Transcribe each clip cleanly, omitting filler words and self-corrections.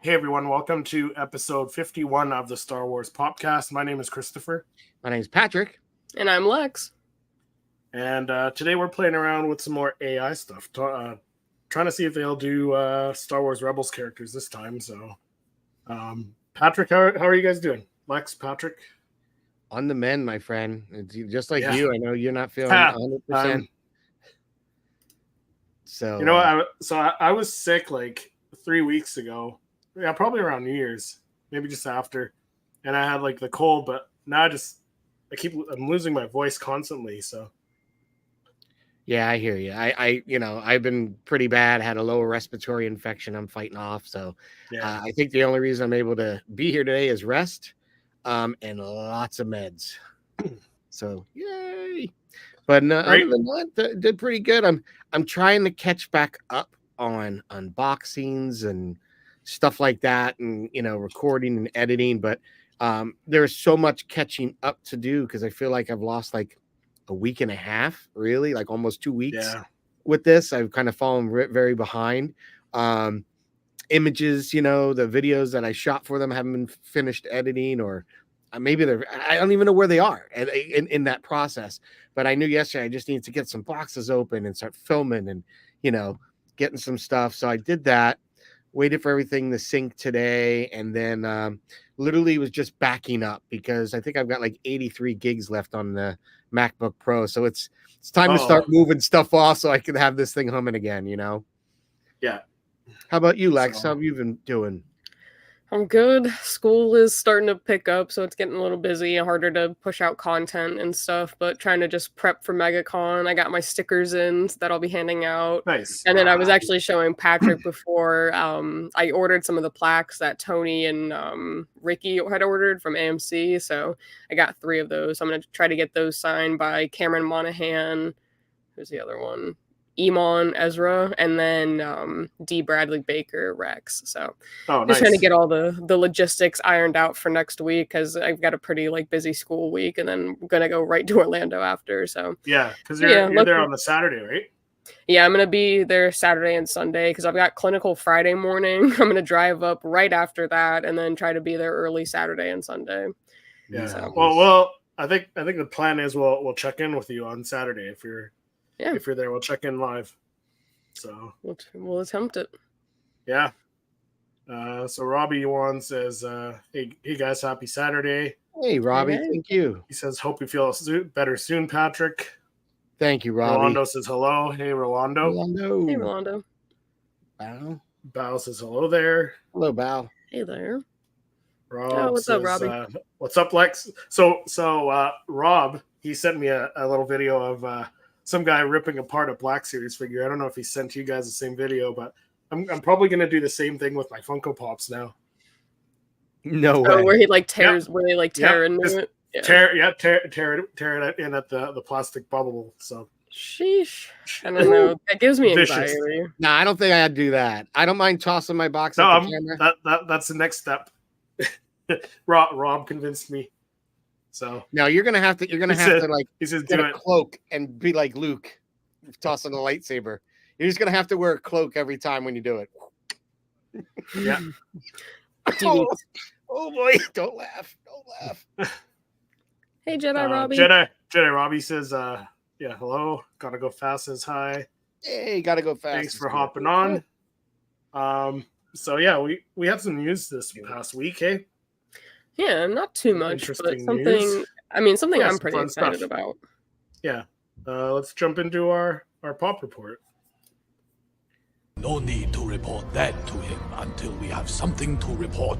Hey everyone, welcome to episode 51 of the Star Wars Popcast. My name is Christopher. My name's Patrick. And I'm Lex. And today we're playing around with some more AI stuff. Trying to see if they'll do Star Wars Rebels characters this time. So, Patrick, how are you guys doing? Lex, Patrick? On the mend, my friend. It's just like you. I know you're not feeling 100%. So, you know, I was sick like 3 weeks ago. Yeah, probably around New Year's, maybe just after. And I had like the cold, but now I'm losing my voice constantly. So yeah, I hear you. I've been pretty bad. Had a lower respiratory infection I'm fighting off. So yeah, I think the only reason I'm able to be here today is rest, and lots of meds. So yay! But other than that, did pretty good. I'm trying to catch back up on unboxings and stuff like that, and recording and editing, but there's so much catching up to do because I feel like I've lost like a week and a half, really, like almost 2 weeks with this. I've kind of fallen very behind. Images, the videos that I shot for them haven't been finished editing, or maybe I don't even know where they are in that process. But I knew yesterday I just needed to get some boxes open and start filming and getting some stuff. So I did that. Waited for everything to sync today, and then literally was just backing up because I think I've got like 83 gigs left on the MacBook Pro. So it's time to start moving stuff off so I can have this thing humming again, Yeah. How about you, Lex? How have you been doing? I'm good. School is starting to pick up, so it's getting a little busy, harder to push out content and stuff, but trying to just prep for MegaCon. I got my stickers in that I'll be handing out. Nice. And then I was actually showing Patrick before. I ordered some of the plaques that Tony and Ricky had ordered from AMC, so I got 3 of those. I'm going to try to get those signed by Cameron Monaghan. Who's the other one? Emon Ezra, and then D. Bradley Baker Rex. So just trying to get all the logistics ironed out for next week because I've got a pretty busy school week, and then I'm gonna go right to Orlando after. So yeah, because you're there on the Saturday, right? Yeah, I'm gonna be there Saturday and Sunday because I've got clinical Friday morning. I'm gonna drive up right after that, and then try to be there early Saturday and Sunday. Yeah. So. Well, I think the plan is we'll check in with you on Saturday if you're there. We'll check in live. So we'll attempt it. Yeah. So Robbie Yuan says, hey guys, happy Saturday. Hey Robbie, thank you. He says, hope you feel better soon, Patrick. Thank you, Robbie. Rolando says hello. Hey Rolando. Hey Rolando. Bao says hello there. Hello, Bao. Hey there. Rob what's says, up, Robbie? What's up, Lex? So Rob, he sent me a little video of some guy ripping apart a Black Series figure. I don't know if he sent you guys the same video, but I'm probably going to do the same thing with my Funko Pops now. No way. Where he tears, where they tear into it. Yeah. Tear it in at the plastic bubble. So sheesh. I don't know. That gives me anxiety. No, I don't think I'd do that. I don't mind tossing my box at the camera. That's the next step. Rob convinced me. So now you're gonna have to he says, get a cloak and be like Luke tossing a lightsaber. You're just gonna have to wear a cloak every time when you do it. Yeah. Oh boy! Don't laugh! Hey Jedi Robbie. Jedi Robbie says, hello. Gotta go fast says hi. Hey, gotta go fast. Thanks for hopping on. So yeah, we had some news this past week, hey. Yeah, not too much, but something news. Something I'm pretty excited about. Yeah. Let's jump into our pop report. No need to report that to him until we have something to report.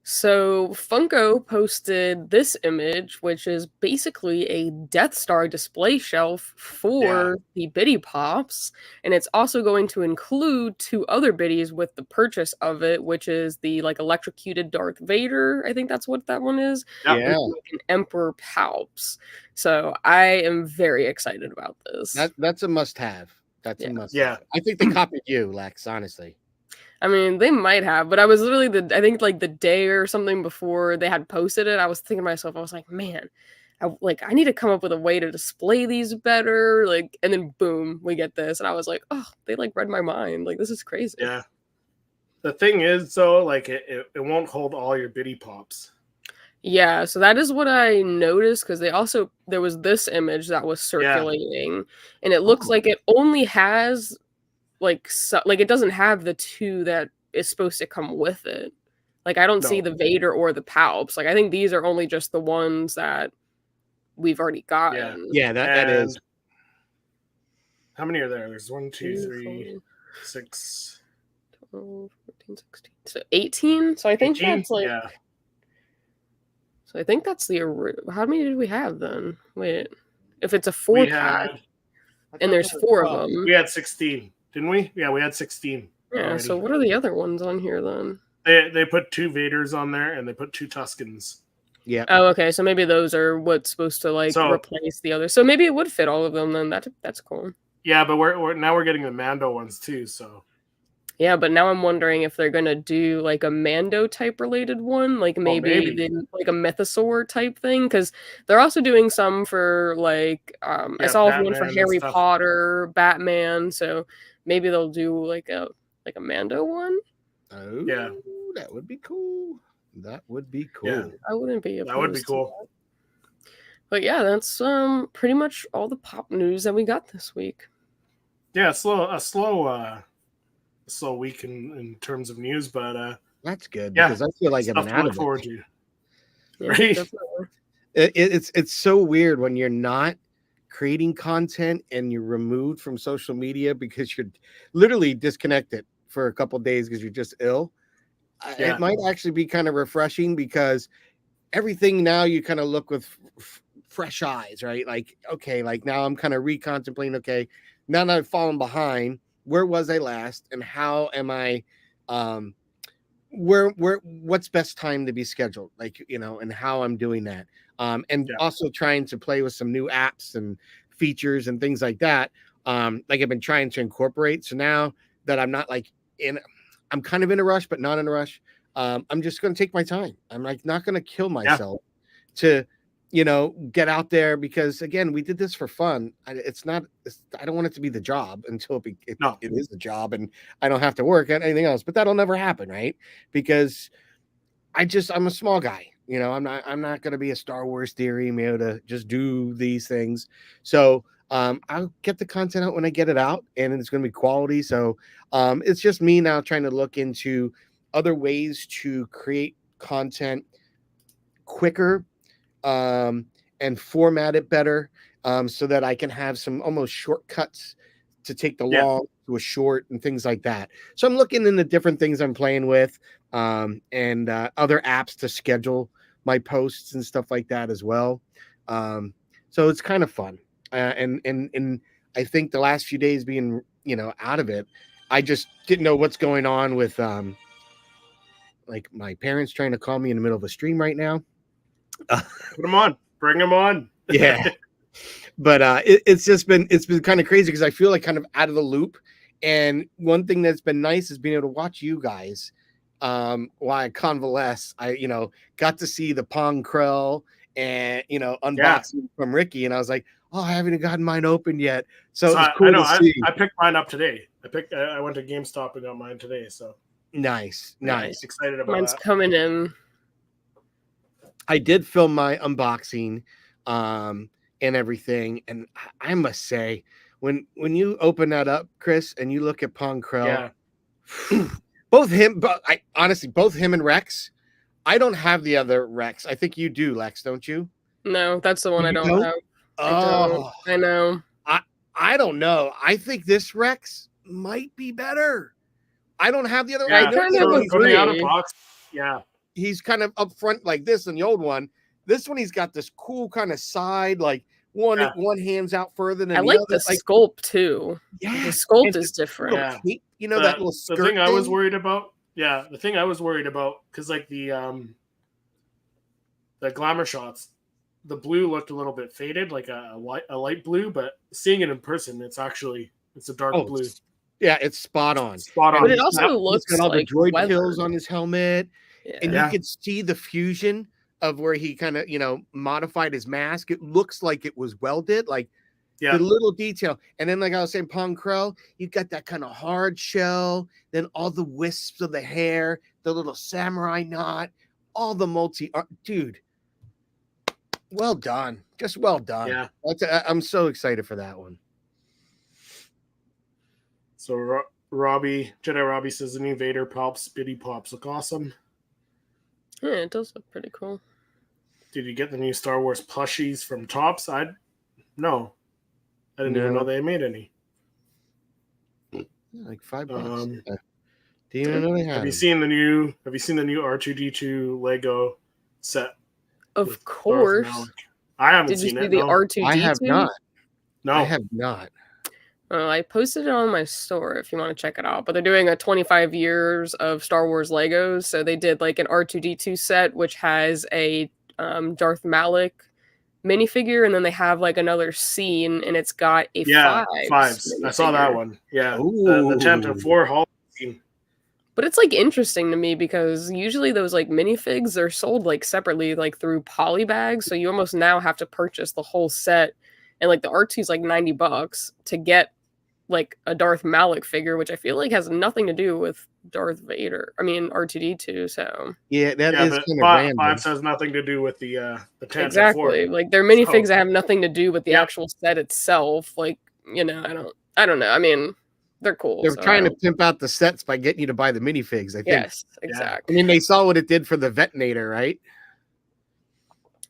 So Funko posted this image, which is basically a Death Star display shelf for the Biddy Pops, and it's also going to include 2 other Biddies with the purchase of it, which is the electrocuted Darth Vader. I think that's what that one is. Yeah, and an Emperor Palps. So I am very excited about this. That's a must-have. That's a must-have. Yeah, I think they copied you, Lex. Honestly. They might have, but I was literally the day or something before they had posted it, I was thinking to myself, I was like, man, I need to come up with a way to display these better. And then boom, we get this. And I was like, oh, they read my mind. This is crazy. Yeah. The thing is, though, like it won't hold all your bitty pops. Yeah, so that is what I noticed because there was this image that was circulating, and it looks like it only has like it doesn't have the two that is supposed to come with it. Like I don't see the Vader or the Palps. Like I think these are only just the ones that we've already gotten. Yeah, that is. How many are there? There's 1, 2, 3, 6, 12, 14, 16. So 18. So I think 18? that's like. Yeah. So I think that's how many did we have then? Wait, if it's a 4-pack, and there's 4 of them. We had 16, didn't we? Yeah, we had 16. Yeah. Already. So what are the other ones on here then? They put 2 Vaders on there, and they put 2 Tuskens. Yeah. Oh, okay. So maybe those are what's supposed to replace the others. So maybe it would fit all of them then. That's cool. Yeah, but we're getting the Mando ones too. So. Yeah, but now I'm wondering if they're gonna do like a Mando type related one, like maybe. Like a Mythosaur type thing, because they're also doing some for like I saw one for Harry Potter, Batman, so maybe they'll do like a Mando one. Oh, yeah, that would be cool. That would be cool. Yeah, I wouldn't be. That would be cool. But yeah, that's pretty much all the pop news that we got this week. Yeah, a slow week in terms of news, but that's good because I feel like I'm out of forward to. Yeah, right? It's so weird when you're not creating content and you're removed from social media because you're literally disconnected for a couple of days because you're just ill. It might actually be kind of refreshing because everything now you kind of look with fresh eyes, right? Like, okay, like now I'm kind of recontemplating, okay, now that I've fallen behind, where was I last and how am I what's best time to be scheduled, like, and how I'm doing that, also trying to play with some new apps and features and things like that, like I've been trying to incorporate. So now that I'm not I'm kind of in a rush but not in a rush, I'm just going to take my time. I'm like not going to kill myself to get out there, because again, we did this for fun. I don't want it to be the job until it is the job and I don't have to work at anything else, but that'll never happen, right? Because I'm a small guy, I'm not going to be a Star Wars theory, to just do these things. So I'll get the content out when I get it out, and it's going to be quality. So it's just me now trying to look into other ways to create content quicker, and format it better, so that I can have some almost shortcuts to take the long to a short and things like that. So I'm looking into different things I'm playing with, and other apps to schedule my posts and stuff like that as well. So it's kind of fun. And I think the last few days being, out of it, I just didn't know what's going on with, like my parents trying to call me in the middle of a stream right now. Put them on. Bring them on. Yeah. But it's been kind of crazy because I feel like kind of out of the loop. And one thing that's been nice is being able to watch you guys while I convalesce. I got to see the Pong Krell and unboxing from Ricky, and I was like, oh, I haven't gotten mine open yet. So it was cool to see. I picked mine up today. I went to GameStop and got mine today. So nice. Excited about mine's that. coming in. I did film my unboxing and everything, and I must say, when you open that up, Chris, and you look at Pong Krell, both him and Rex. I don't have the other Rex. I think you do, Lex, don't you? No, that's the one I don't have. I know. I don't know. I think this Rex might be better. I don't have the other one. I kind of agree. Out of box. Yeah. He's kind of up front like this in the old one. This one, he's got this cool kind of side, like one hand's out further than I like the sculpt too. Yeah, the sculpt is different. That little skirt. The thing I was worried about. Yeah, the thing I was worried about, because like the glamour shots, the blue looked a little bit faded, like a light blue, but seeing it in person, it's a dark blue. Yeah, it's spot on. But it also looks got all like the droid weathered. kills on his helmet, and you could see the fusion of where he kind of modified his mask. It looks like it was welded. Like Yeah. The little detail. And then, like I was saying, Pong Crow, you got that kind of hard shell, then all the wisps of the hair, the little samurai knot, all the dude. Well done. Just well done. Yeah. I'm so excited for that one. So Jedi Robbie says the new Vader Pops, Biddy Pops look awesome. Yeah, it does look pretty cool. Did you get the new Star Wars plushies from Topps? No. I didn't even know they made any. Like $5. Yeah. Do you even know they had Have you seen the new R2D2 Lego set? Of course. I haven't seen it. Did you see the R2D2? I have not. No. I have not. Well, I posted it on my store if you want to check it out. But they're doing a 25 years of Star Wars Legos. So they did like an R2D2 set, which has a Darth Malak minifigure, and then they have like another scene, and it's got a fives. I saw that one. Yeah, the Chapter 4 Hall scene. But it's like interesting to me because usually those like minifigs are sold like separately, like through polybags. So you almost now have to purchase the whole set, and like the R2 is like $90 to get like a Darth Malak figure, which I feel like has nothing to do with Darth Vader. I mean R2D2. So yeah, that is kind of random. Fives has nothing to do with the Tantive exactly. 4. Like they're minifigs that have nothing to do with the actual set itself. Like I don't know. I mean, they're cool. They're trying to pimp out the sets by getting you to buy the minifigs. I think. Yes, exactly. I mean, they saw what it did for the Vetonator, right?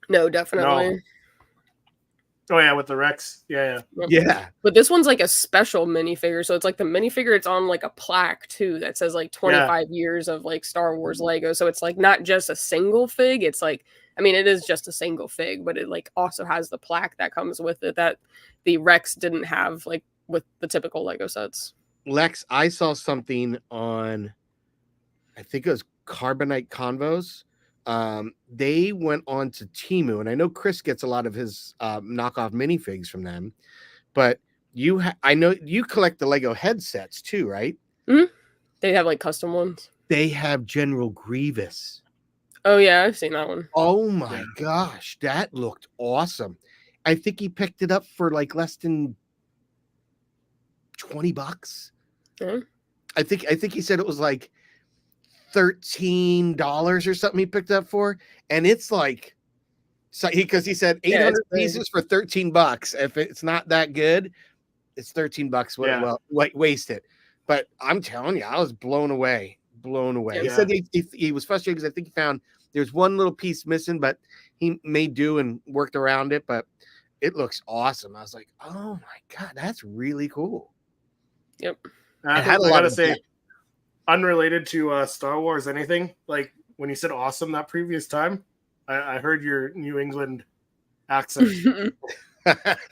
No, definitely. No. Oh yeah, with the Rex. Yeah. But this one's like a special minifigure, so it's like the minifigure. It's on like a plaque too that says like 25 years of like Star Wars Lego. So it's like not just a single fig. It's like, I mean, it is just a single fig, but it like also has the plaque that comes with it that the Rex didn't have like with the typical Lego sets. Lex, I saw something on, I think it was Carbonite Convos. They went on to Temu, and I know Chris gets a lot of his knockoff minifigs from them, but I know you collect the Lego headsets too, right? Mm-hmm. They have like custom ones. They have General Grievous. Oh yeah, I've seen that one. Oh my gosh, that looked awesome. I think he picked it up for like less than $20. Mm-hmm. I think he said it was like $13 or something he picked up for, and it's like, so because he said 800 pieces for $13. If it's not that good, it's $13. Well, waste it. But I'm telling you, I was blown away. He said he was frustrated because I think he found there's one little piece missing, but he made do and worked around it. But it looks awesome. I was like, oh my god, that's really cool. Yep. I gotta say, unrelated to Star Wars, anything like when you said awesome that previous time, I heard your New England accent.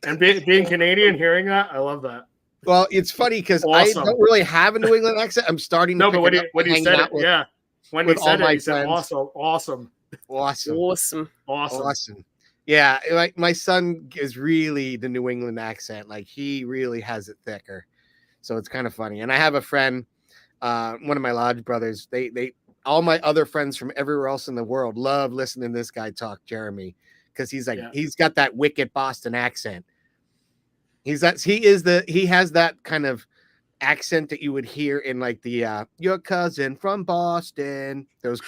And being Canadian, hearing that, I love that. Well, it's funny because I don't really have a New England accent. I'm starting to but when you said it, when you said it, you said awesome. Yeah, like my son is really the New England accent. Like he really has it thicker. So it's kind of funny. And I have a friend, one of my lodge brothers, they all my other friends from everywhere else in the world love listening to this guy talk, Jeremy, because he's like he's got that wicked Boston accent. He has that kind of accent that you would hear in like the your cousin from Boston, those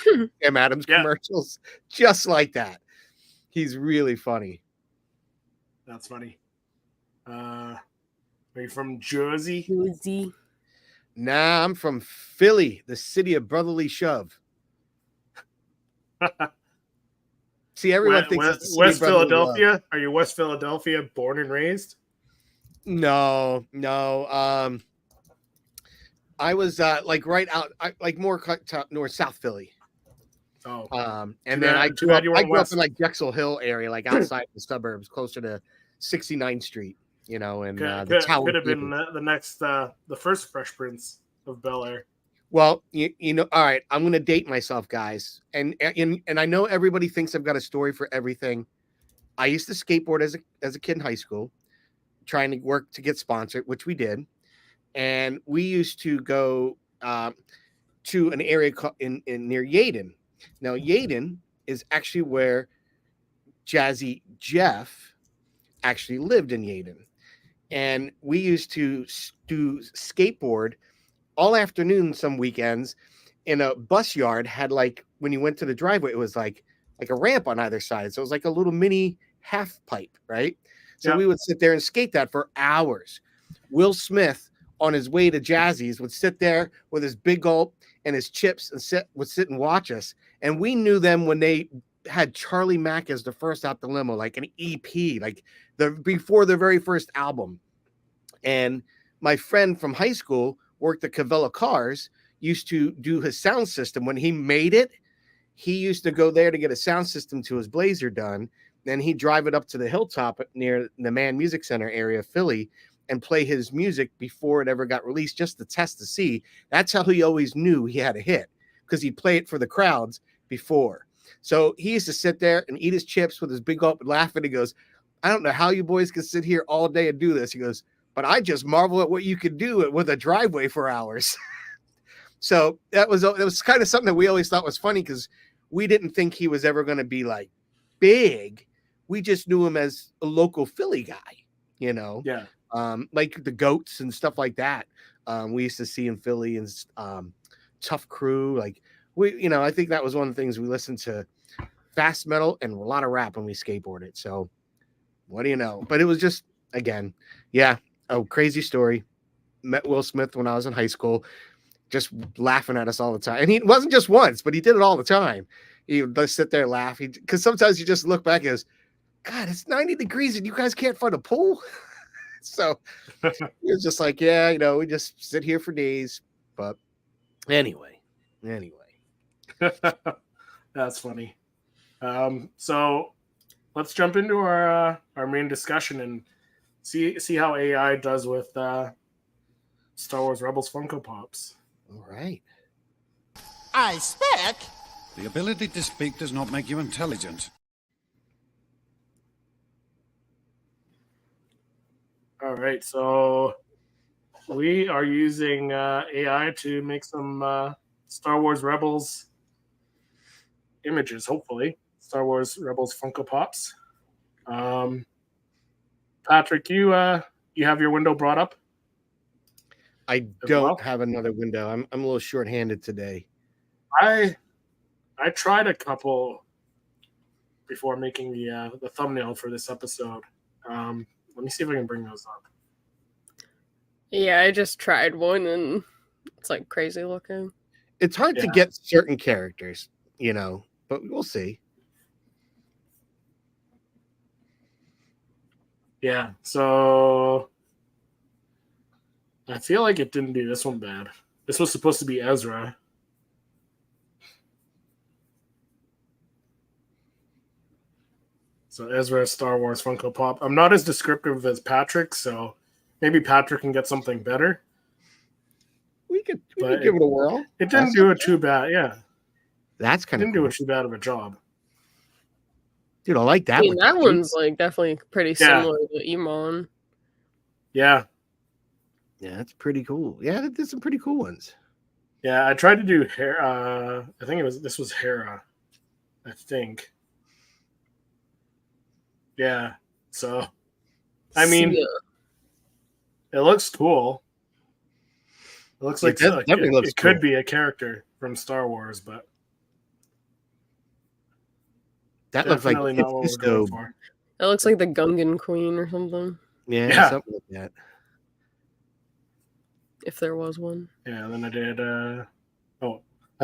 M. Adams commercials, just like that. He's really funny. That's funny. Are you from Jersey? Nah, I'm from Philly, the city of brotherly shove. See, everyone thinks it's West Philadelphia. Love. Are you West Philadelphia born and raised? No. I was like right out, like more north South Philly. Oh, and then I grew up in like Drexel Hill area, like outside the suburbs, closer to 69th Street. You know, and the tower could have been the next, the first Fresh Prince of Bel-Air. Well, you know, all right, I'm going to date myself, guys, and I know everybody thinks I've got a story for everything. I used to skateboard as a kid in high school, trying to work to get sponsored, which we did, and we used to go to an area in near Yeadon. Now, Yeadon is actually where Jazzy Jeff actually lived in Yeadon. and we used to do skateboard all afternoon some weekends in a bus yard. Had like when you went to the driveway, it was like a ramp on either side. So it was like a little mini half pipe, right? So we would sit there and skate that for hours. Will Smith on his way to Jazzy's would sit there with his big gulp and his chips and would sit and watch us. And we knew them when they had Charlie Mack as the first out the limo, like an EP, like before their very first album. And my friend from high school worked at Cavella Cars, used to do his sound system. When he made it, he used to go there to get a sound system to his Blazer done. Then he'd drive it up to the hilltop near the Man Music Center area of Philly and play his music before it ever got released, just to test to see. That's how he always knew he had a hit, because he'd play it for the crowds before. So he used to sit there and eat his chips with his big gulp and laugh, and he goes, I don't know how you boys can sit here all day and do this. He goes, but I just marvel at what you could do with a driveway for hours. So it was kind of something that we always thought was funny, because we didn't think he was ever going to be like big. We just knew him as a local Philly guy, you know? Yeah. Like the Goats and stuff like that. We used to see in Philly, and Tough Crew. Like I think that was one of the things we listened to, fast metal and a lot of rap when we skateboarded. So what do you know? But it was just, again, yeah, a crazy story. Met Will Smith when I was in high school, just laughing at us all the time. And he wasn't just once, but he did it all the time. He would just sit there laughing, because sometimes you just look back and goes, God, it's 90 degrees and you guys can't find a pool. So it was just like, yeah, we just sit here for days. But anyway. That's funny. So let's jump into our main discussion and see how AI does with Star Wars Rebels Funko Pops. All right. I speak. The ability to speak does not make you intelligent. All right, so we are using AI to make some Star Wars Rebels images, hopefully. Star Wars Rebels Funko Pops. Patrick, you have your window brought up? I don't have another window. I'm a little short-handed today. I tried a couple before making the thumbnail for this episode. Let me see if I can bring those up. Yeah, I just tried one and it's like crazy looking. It's hard to get certain characters, but we'll see. Yeah, so I feel like it didn't do this one bad. This was supposed to be Ezra. So Ezra Star Wars Funko Pop. I'm not as descriptive as Patrick, so maybe Patrick can get something better. We could give it a whirl. It didn't do it too bad, yeah. That's kind of didn't do it too bad of a job. Dude, I like that one. That one's like definitely pretty similar to Emon. Yeah. Yeah, that's pretty cool. Yeah, they did some pretty cool ones. Yeah, I tried to do Hera. I think this was Hera. I think. Yeah. So, I mean, it looks cool. It looks like it could be a character from Star Wars, but that looks like not what we're going for. It looks like the Gungan Queen or something. Yeah, something like that. If there was one. Yeah, and then I did. I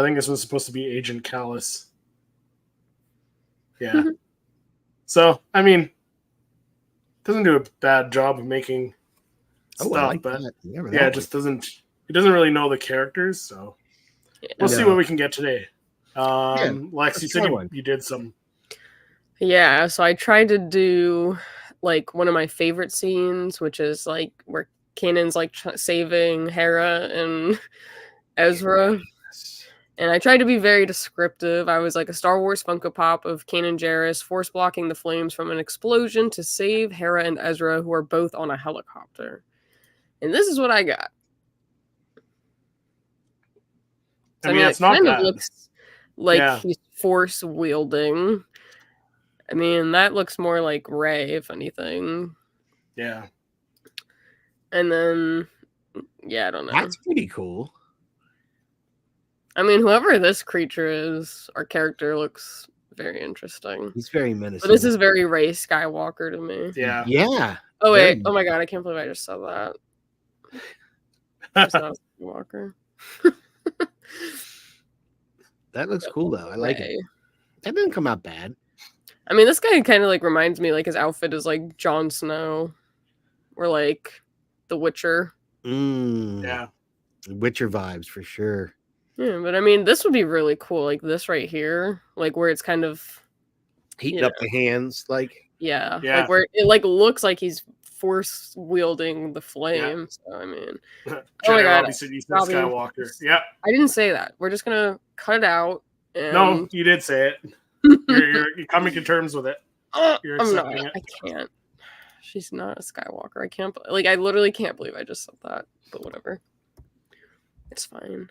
think this was supposed to be Agent Callus. Yeah. So, I mean, doesn't do a bad job of making stuff, but it just doesn't. He doesn't really know the characters, so we'll see what we can get today. Lex, you said you did some. Yeah, so I tried to do like one of my favorite scenes, which is like where Kanan's like saving Hera and Ezra. And I tried to be very descriptive. I was like a Star Wars Funko Pop of Kanan Jarrus force blocking the flames from an explosion to save Hera and Ezra, who are both on a helicopter. And this is what I got. I mean, it's not kind bad. Of looks like he's force wielding. I mean, that looks more like Rey, if anything. Yeah. And then, yeah, I don't know. That's pretty cool. I mean, whoever this creature is, our character looks very interesting. He's very But menacing. this is very Rey Skywalker to me. Yeah. Yeah. Oh wait! Very- Oh my god! I can't believe I just said that. It's not a Skywalker. That looks cool though. I like it. Rey. That didn't come out bad. I mean, this guy kind of like reminds me, like his outfit is like Jon Snow, or like The Witcher. Yeah. Witcher vibes for sure. Yeah, but I mean, this would be really cool. Like this right here, like where it's kind of Heating You up the hands, like yeah, Yeah. like where it like looks like he's force wielding the flame. So I mean, General God, Robbie said you said Robbie. Skywalker. Yeah. I didn't say that. We're just gonna cut it out. And... No, you did say it. You're coming to terms with it. You're I'm not. accepting it. I can't. She's not a Skywalker. I can't. Like I literally can't believe I just said that. But whatever. It's fine.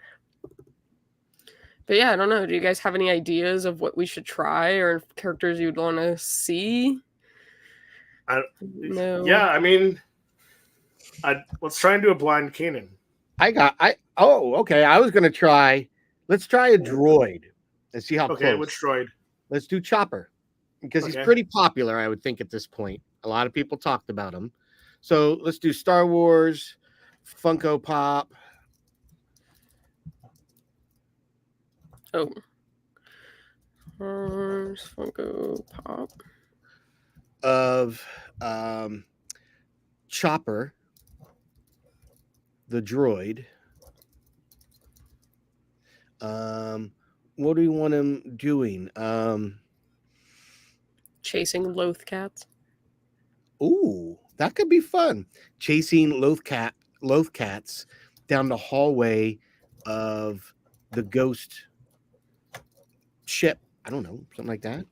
But yeah, I don't know. Do you guys have any ideas of what we should try or characters you'd want to see? No. Yeah, I mean, let's try and do a blind Kanan. Okay. I was gonna try. Let's try a droid and see how Okay, close. which droid? Let's do Chopper because he's Okay. pretty popular, I would think, at this point. A lot of people talked about him. So let's do Star Wars, Funko Pop. Oh. Funko Pop. Of Chopper, the droid. What do we want him doing? Chasing Loth Cats. Ooh, that could be fun. Chasing Loth Cats down the hallway of the ghost ship. I don't know, something like that.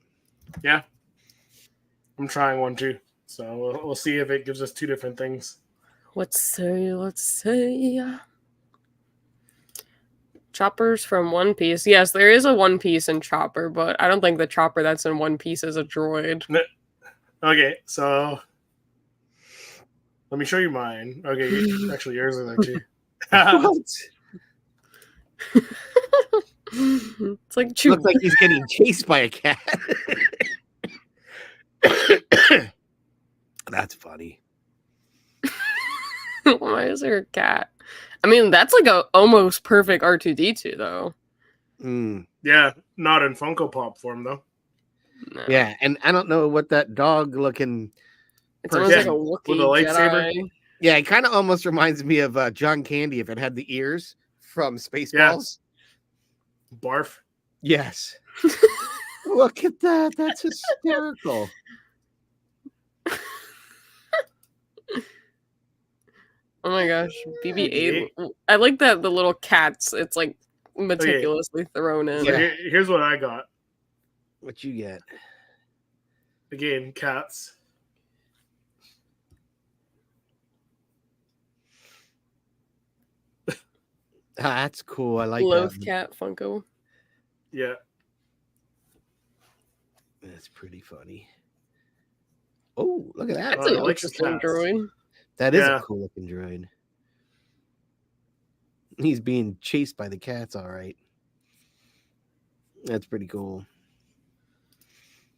Yeah. I'm trying one too. So we'll see if it gives us two different things. Let's see. Chopper's from One Piece. Yes, there is a One Piece in Chopper, but I don't think the Chopper that's in One Piece is a droid. Okay, so let me show you mine. Okay, actually yours are there too. It's like Looks like he's getting chased by a cat. That's funny. Why is there a cat? I mean, that's like a almost perfect R2D2 though. Yeah, not in Funko Pop form though. No. Yeah, and I don't know what that dog looking. It's almost like a With Wookiee a lightsaber? Jedi. Yeah, it kind of almost reminds me of John Candy if it had the ears from Spaceballs. Barf. Yes. Look at that. That's hysterical. Oh my gosh, BB-8. I like that the little cats. It's like meticulously thrown in. So Yeah. here's what I got. What you get? Again, cats. That's cool. I like Loth that. Cat Funko. Yeah. That's pretty funny. Oh, look at that. That's I an like the interesting cats. droid. That is Yeah. a cool looking droid. He's being chased by the cats, all right. That's pretty cool.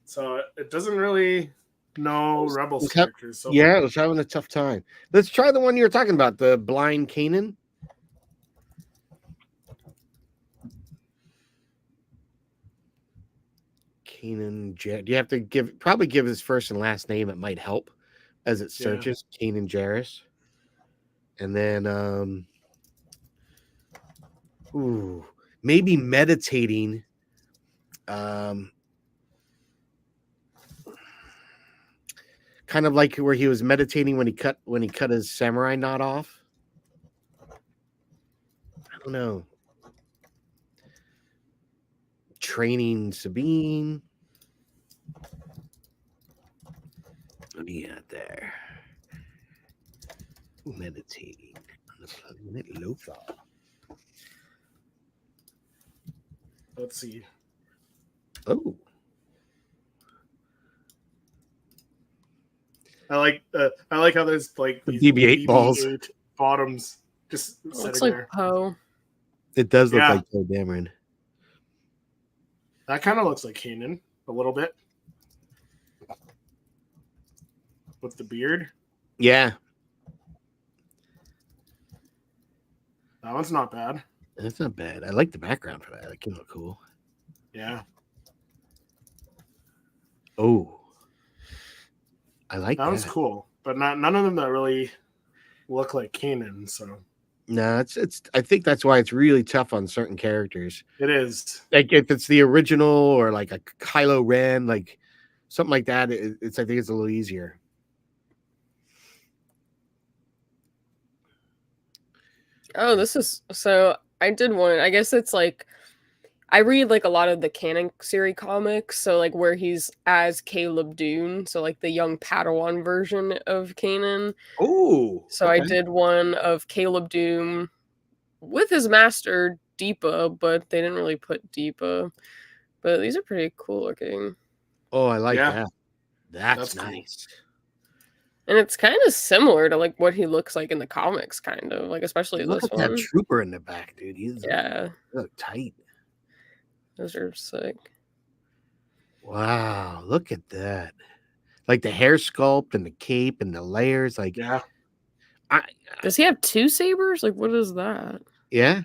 So it doesn't really know Rebels Okay. characters. So Yeah, I was having a tough time. Let's try the one you were talking about, the blind Kanan. Kanan Jarrus. Do you have to probably give his first and last name? It might help as it searches. Kanan Jarrus. And then maybe meditating. Kind of like where he was meditating when he cut his samurai knot off. I don't know. Training Sabine. What do you got there? Meditating on the planet Lothar. let's see. Oh. I like how there's like The these BB-8 balls. BB-8 bottoms just Looks sitting like there. Poe. It does look Yeah. like Poe Dameron. That kind of looks like Kanan a little bit with the beard. Yeah, That one's not bad. that's not bad. I like the background for that. That can look cool. Yeah, Oh, I like that one's that. cool, but none of them that really look like Kanan. So No, it's. I think that's why it's really tough on certain characters. it is. Like if it's the original or like a Kylo Ren, like something like that. It's. I think it's a little easier. Oh, this is so. I did one. I guess it's like I read like a lot of the canon series comics, so like where he's as Caleb Dune, so like the young Padawan version of Kanan. Oh, So I did one of Caleb Dune with his master Deepa, but they didn't really put Deepa. But these are pretty cool looking. Oh, I like Yeah. that. That's That's cool. nice. And it's kind of similar to like what he looks like in the comics, kind of like especially Look this at one. that trooper in the back, dude. He's Yeah, look tight. those are sick. Wow, look at that. Like the hair sculpt and the cape and the layers. Like, Yeah, Does he have two sabers? Like, what is that? yeah.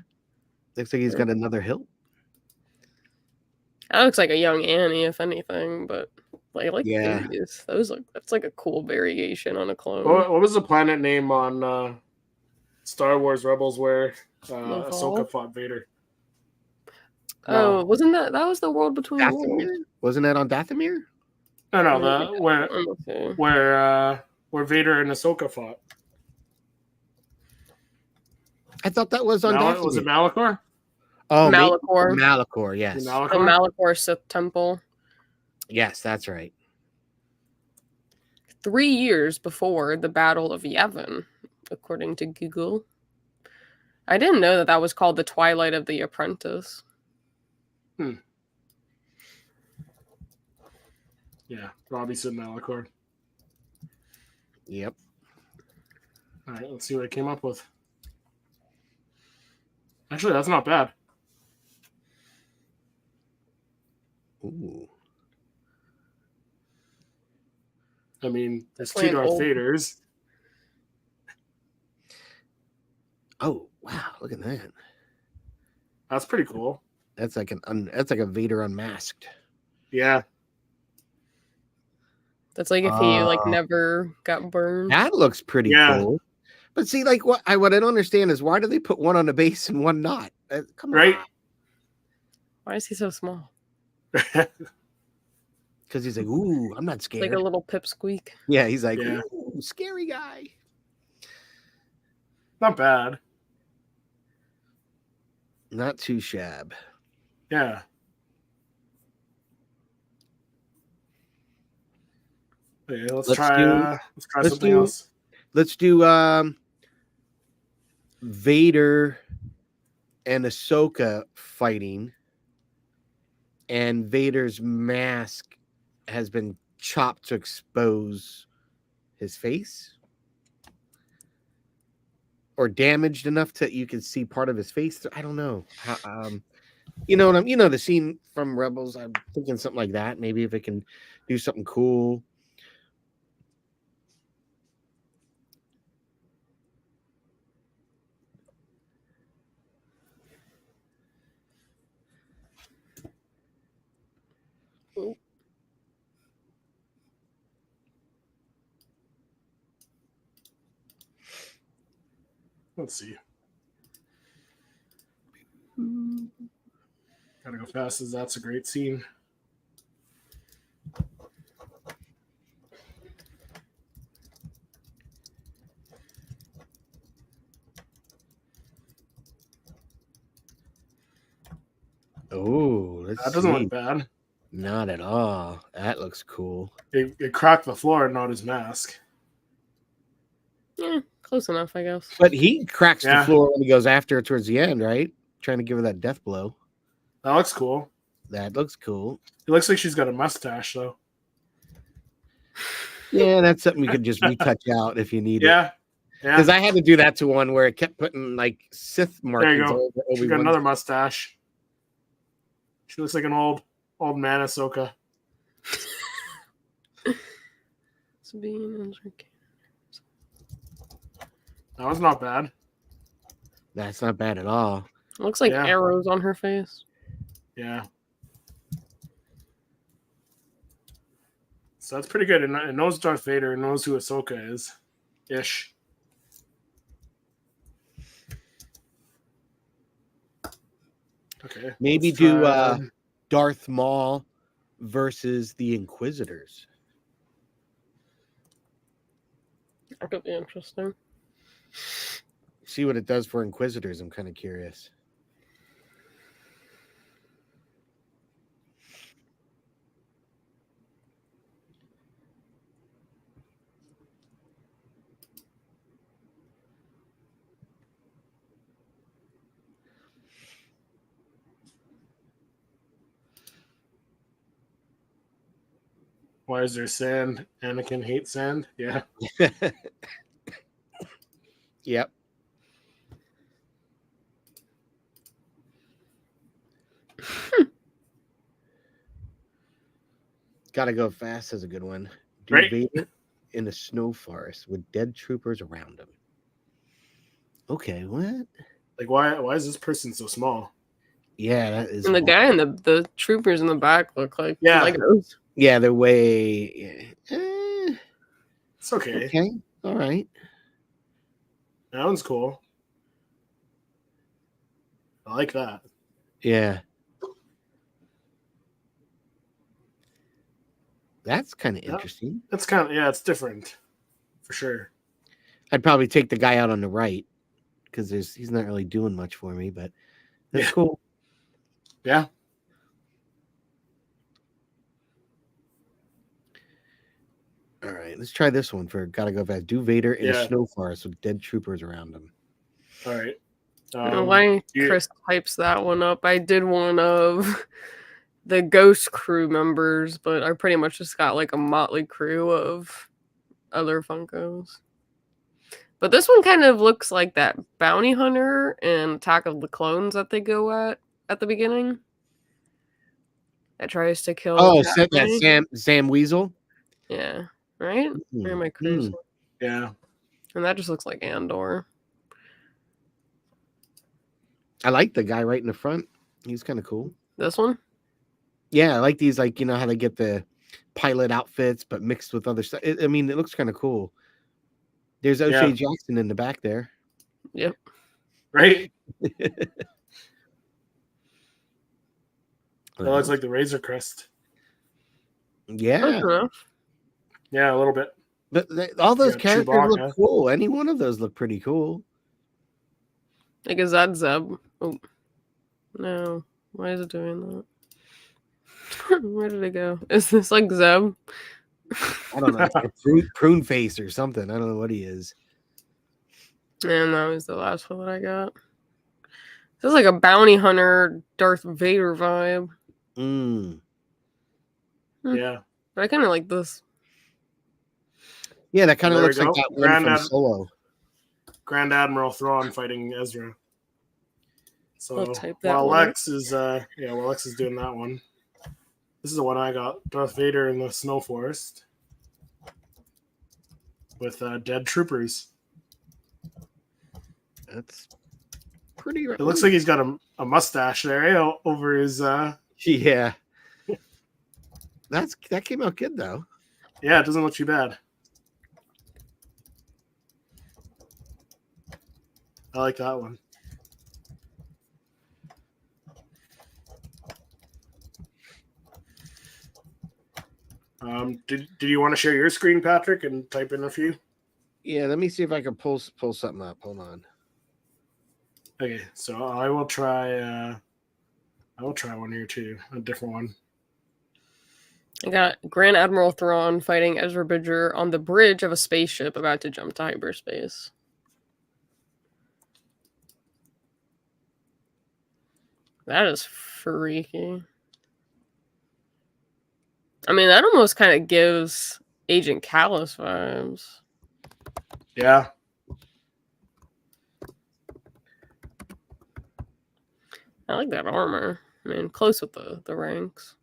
Looks like he's got another hilt. That looks like a young Annie, if anything. But like, I like Yeah. these. Those look. That's like a cool variation on a clone. what was the planet name on Star Wars Rebels where Lothal? Ahsoka fought Vader? Oh, wasn't that was the world between worlds? Dathomir? Wasn't that on Dathomir? No, Maybe. the Okay. where Vader and Ahsoka fought. I thought that was on Dathomir. Was it Malachor? Oh, Malachor. Malachor, yes. The Malachor? Malachor Sith Temple. Yes, that's right. 3 years before the Battle of Yavin, according to Google. I didn't know that was called the Twilight of the Apprentice. Yeah, Robbie said Malachor. Yep. All right, let's see what I came up with. Actually, that's not bad. Ooh. I mean, there's Definitely two an Darth old- Vaders. Oh, wow, look at that. That's pretty cool. That's like that's like a Vader unmasked. Yeah, That's like if he like never got burned. That looks pretty Yeah. cool. But see, like what I don't understand is why do they put one on the base and one not? Come right. on. Why is he so small? Because he's like, ooh, I'm not It's scared. like a little pipsqueak. Yeah, he's like, Yeah. ooh, scary guy. Not bad. Not too shab. Yeah. Okay, let's try let's something do- else. Let's do Vader and Ahsoka fighting, and Vader's mask has been chopped to expose his face, or damaged enough that you can see part of his face. I don't know. You know the scene from Rebels. I'm thinking something like that. Maybe if it can do something cool. Let's see. Gotta go fast as that's a great scene. Oh, That doesn't look bad. Not at all. That looks cool. It cracked the floor and not his mask. Yeah, close enough, I guess. But he cracks the Yeah. floor when he goes after her towards the end, right? Trying to give her that death blow. That looks cool. That looks cool. It looks like she's got a mustache though. Yeah, that's something you could just retouch out if you need it. Yeah. Because I had to do that to one where it kept putting like Sith There you markings go. over She's got Obi-Wan's. another mustache. She looks like an old man Ahsoka. That was not bad. That's not bad at all. Looks like Yeah. arrows on her face. Yeah. So that's pretty good. It knows Darth Vader. It knows who Ahsoka is. Ish. Okay. Maybe let's do try- Darth Maul versus the Inquisitors. That could be interesting. See what it does for Inquisitors. I'm kind of curious. Why is there sand? Anakin hates sand. Yeah. Yep. Gotta go fast is a good one. Do Right. Vader in a snow forest with dead troopers around him. Okay, what? Like why is this person so small? Yeah, that is. And the wild. guy and the troopers in the back look like Yeah. Legos. Yeah, they're way. It's okay. Okay, all right. That one's cool. I like that. Yeah. That's kind of Yeah. interesting. It's kind of it's different. For sure. I'd probably take the guy out on the right because he's not really doing much for me, but that's Yeah. cool. Yeah. All right, let's try this one for gotta go fast. Do Vader in a Yeah. snow forest with dead troopers around him. All right. I don't know why you- Chris hypes that one up. I did one of the Ghost Crew members, but I pretty much just got like a motley crew of other Funkos. But this one kind of looks like that bounty hunter in Attack of the Clones that they go at the beginning. That tries to kill. Oh, Padme. Sam Weasel. Yeah, right? Where am I cursing? Yeah. And that just looks like Andor. I like the guy right in the front. He's kind of cool. This one? Yeah, I like these. Like how they get the pilot outfits, but mixed with other stuff. I mean, it looks kind of cool. There's O'Shea Jackson in the back there. Yep. Right? That looks like the Razor Crest. Yeah, Close enough. Yeah, a little bit. but all those Yeah, characters Chewbacca. look cool. Any one of those look pretty cool. Like, is that Zeb? Oh, no. Why is it doing that? Where did it go? Is this like Zeb? I don't know, like prune face or something. I don't know what he is. And that was the last one that I got. This is like a bounty hunter Darth Vader vibe. Yeah. But I kind of like this. Yeah, that kind of There looks we like go. that one from Grand Solo. Grand Admiral Thrawn fighting Ezra. So I'll type that while one Lex is doing that one. This is the one I got. Darth Vader in the snow forest. With dead troopers. That's pretty. It looks like he's got a mustache there over his Yeah. That came out good though. yeah, it doesn't look too bad. I like that one. Did you want to share your screen, Patrick, and type in a few? Yeah, let me see if I can pull something up. Hold on. Okay, so I will try one here too, a different one. I got Grand Admiral Thrawn fighting Ezra Bridger on the bridge of a spaceship about to jump to hyperspace. That is freaky. I mean, that almost kind of gives Agent Callus vibes. Yeah. I like that armor. I mean, close with the ranks.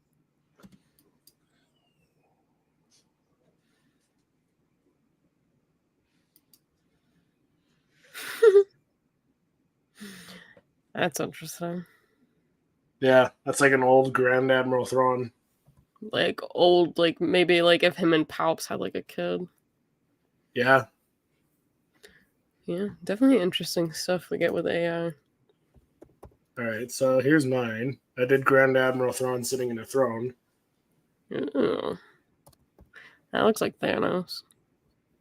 That's interesting. Yeah, that's like an old Grand Admiral Thrawn. Like old, like maybe like if him and Palps had like a kid. Yeah. Yeah, definitely interesting stuff we get with AI. All right, so here's mine. I did Grand Admiral Thrawn sitting in a throne. Ooh. That looks like Thanos.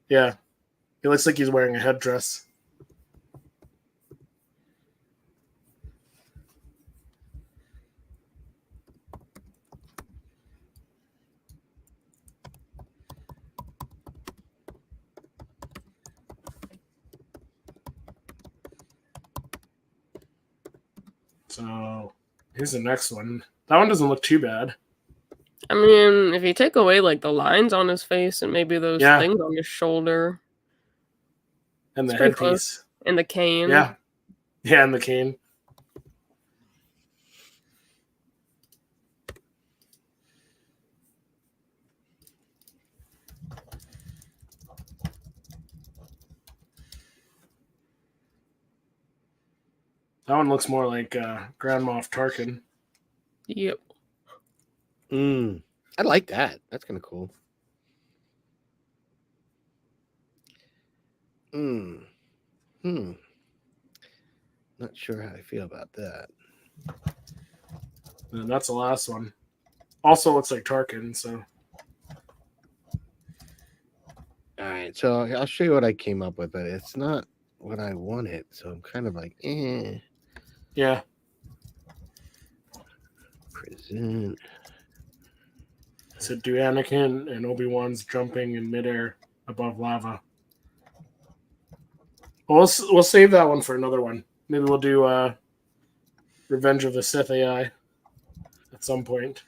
Yeah. He looks like he's wearing a headdress. So here's the next one. That one doesn't look too bad. I mean, if you take away like the lines on his face and maybe those Yeah. things on his shoulder. And the It's pretty headpiece. close. And the cane. Yeah. Yeah, and the cane. That one looks more like Grand Moff Tarkin. Yep. I like that. That's kind of cool. Not sure how I feel about that. And that's the last one. Also looks like Tarkin, so. All right, so I'll show you what I came up with, but it's not what I wanted, so I'm kind of like, Yeah. Present. So do Anakin and Obi-Wan's jumping in midair above lava. Well, we'll save that one for another one. Maybe we'll do Revenge of the Sith AI at some point.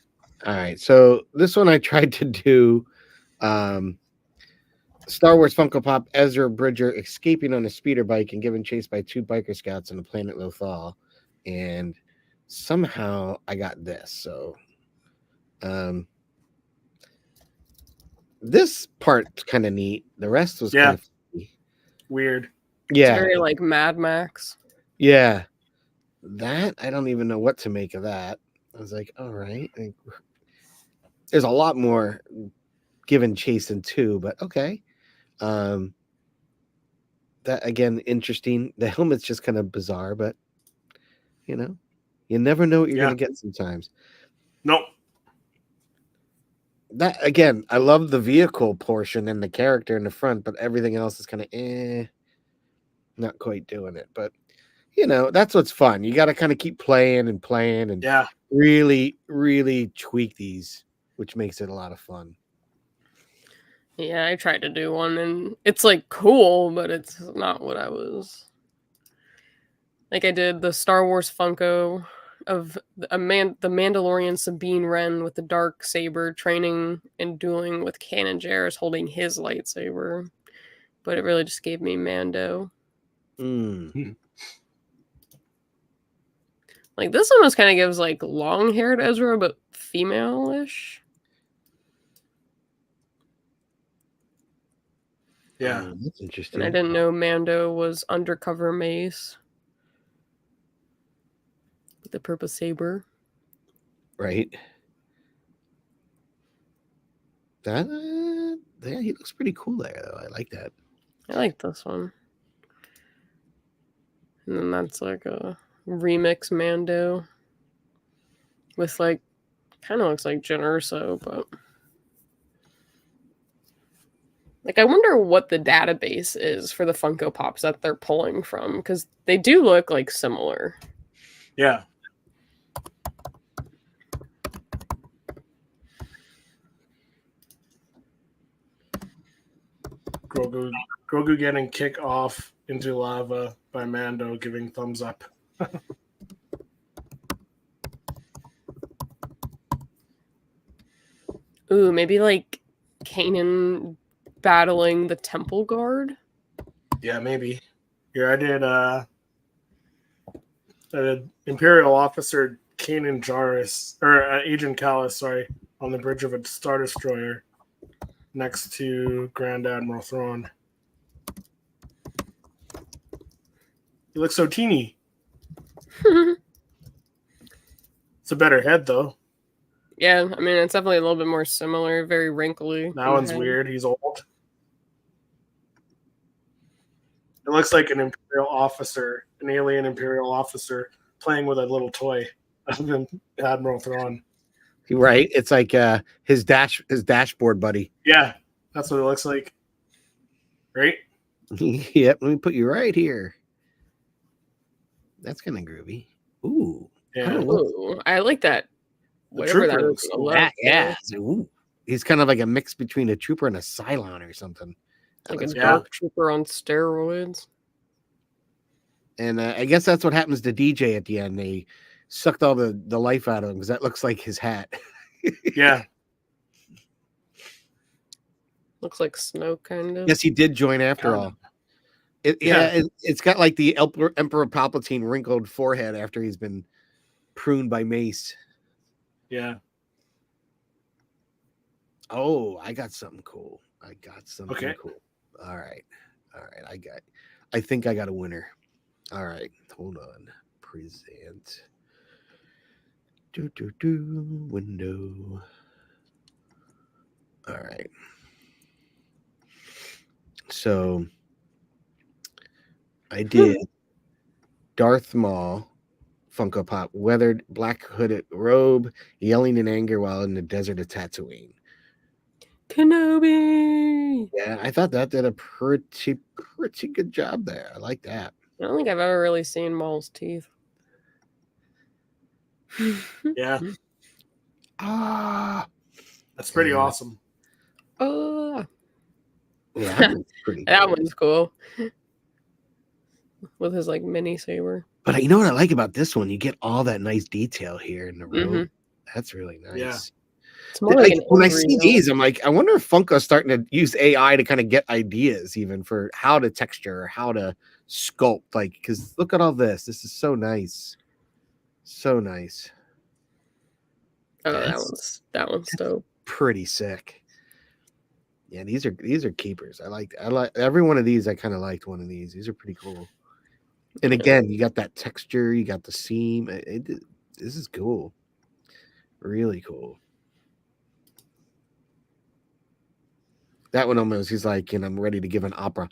All right, so this one I tried to do Star Wars Funko Pop Ezra Bridger escaping on a speeder bike and given chase by two biker scouts on the planet Lothal. And somehow I got this. So this part's kind of neat. The rest was kind of weird. Yeah. It's very like Mad Max. Yeah. That, I don't even know what to make of that. I was like, all right. There's a lot more given chase in 2, but okay. That again, interesting. The helmet's just kind of bizarre, but you know, you never know what you're gonna get sometimes. Nope. That again, I love the vehicle portion and the character in the front, but everything else is kind of not quite doing it. But you know, that's what's fun. You got to kind of keep playing and really, really tweak these, which makes it a lot of fun. Yeah, I tried to do one, and it's like cool, but it's not what I was. Like I did the Star Wars Funko of the Mandalorian Sabine Wren with the dark saber training and dueling with Kanan Jarrus holding his lightsaber, but it really just gave me Mando. Like this almost kind of gives like long-haired Ezra, but female-ish. Yeah, that's interesting. And I didn't know Mando was undercover Mace with the purple saber. Right. That yeah, he looks pretty cool there, though. I like that. I like this one. And then that's like a remix Mando with like kind of looks like Jyn Erso, but like I wonder what the database is for the Funko Pops that they're pulling from, because they do look like similar. Yeah. Grogu getting kicked off into lava by Mando giving thumbs up. Ooh, maybe like Kanan battling the Temple Guard. Yeah, maybe. Here, I did Imperial Officer Kanan Jarrus, or Agent Callus, sorry, on the bridge of a Star Destroyer next to Grand Admiral Thrawn. He looks so teeny. It's a better head, though. Yeah, I mean, it's definitely a little bit more similar, very wrinkly. That one's weird. He's old. It looks like an Imperial officer, an alien Imperial officer, playing with a little toy other than Admiral Thrawn. Right? It's like his dashboard buddy. Yeah, that's what it looks like. Right? Yep, let me put you right here. That's kind of groovy. Ooh. Yeah. Ooh, I like that. The Whatever that trooper is. looks cool. Yeah. Ooh. He's kind of like a mix between a trooper and a Cylon or something. Like a That's dark trooper on steroids. And I guess that's what happens to DJ at the end. They sucked all the life out of him because that looks like his hat. Yeah. Looks like Snoke, kind of. Yes, he did join after all. It's got like the Emperor Palpatine wrinkled forehead after he's been pruned by Mace. Yeah. Oh, I got something cool. Cool. All right. I think I got a winner. All right. Hold on. Present. Window. All right. So I did Darth Maul Funko Pop, weathered black hooded robe, yelling in anger while in the desert of Tatooine. Kenobi. Yeah, I thought that did a pretty good job there. I like that. I don't think I've ever really seen Maul's teeth. Yeah. Ah, That's pretty awesome. Oh, yeah, that one's pretty. that cool. one's cool. With his like mini saber. But you know what I like about this one? You get all that nice detail here in the robe. That's really nice. Yeah. It's more like when I see these, I'm like, I wonder if Funko's starting to use AI to kind of get ideas even for how to texture or how to sculpt. Like, because look at all this. This is so nice. So nice. Oh, that one's dope. Pretty sick. Yeah, these are keepers. I like every one of these. I kind of liked one of these. These are pretty cool. And again, you got that texture, you got the seam. This is cool. Really cool. That one almost, he's like, and I'm ready to give an opera.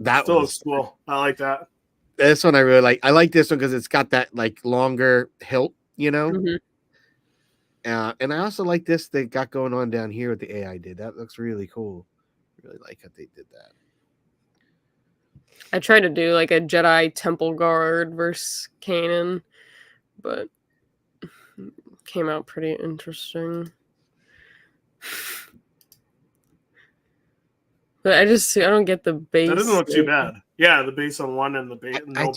That Still was cool. I like that. This one I really like. I like this one because it's got that like longer hilt, you know. And I also like this they got going on down here with the AI did. That looks really cool. Really like how they did that. I tried to do like a Jedi Temple Guard versus Kanan, but came out pretty interesting. But I don't get the base. That doesn't look too bad. Yeah, the base on one and the base. I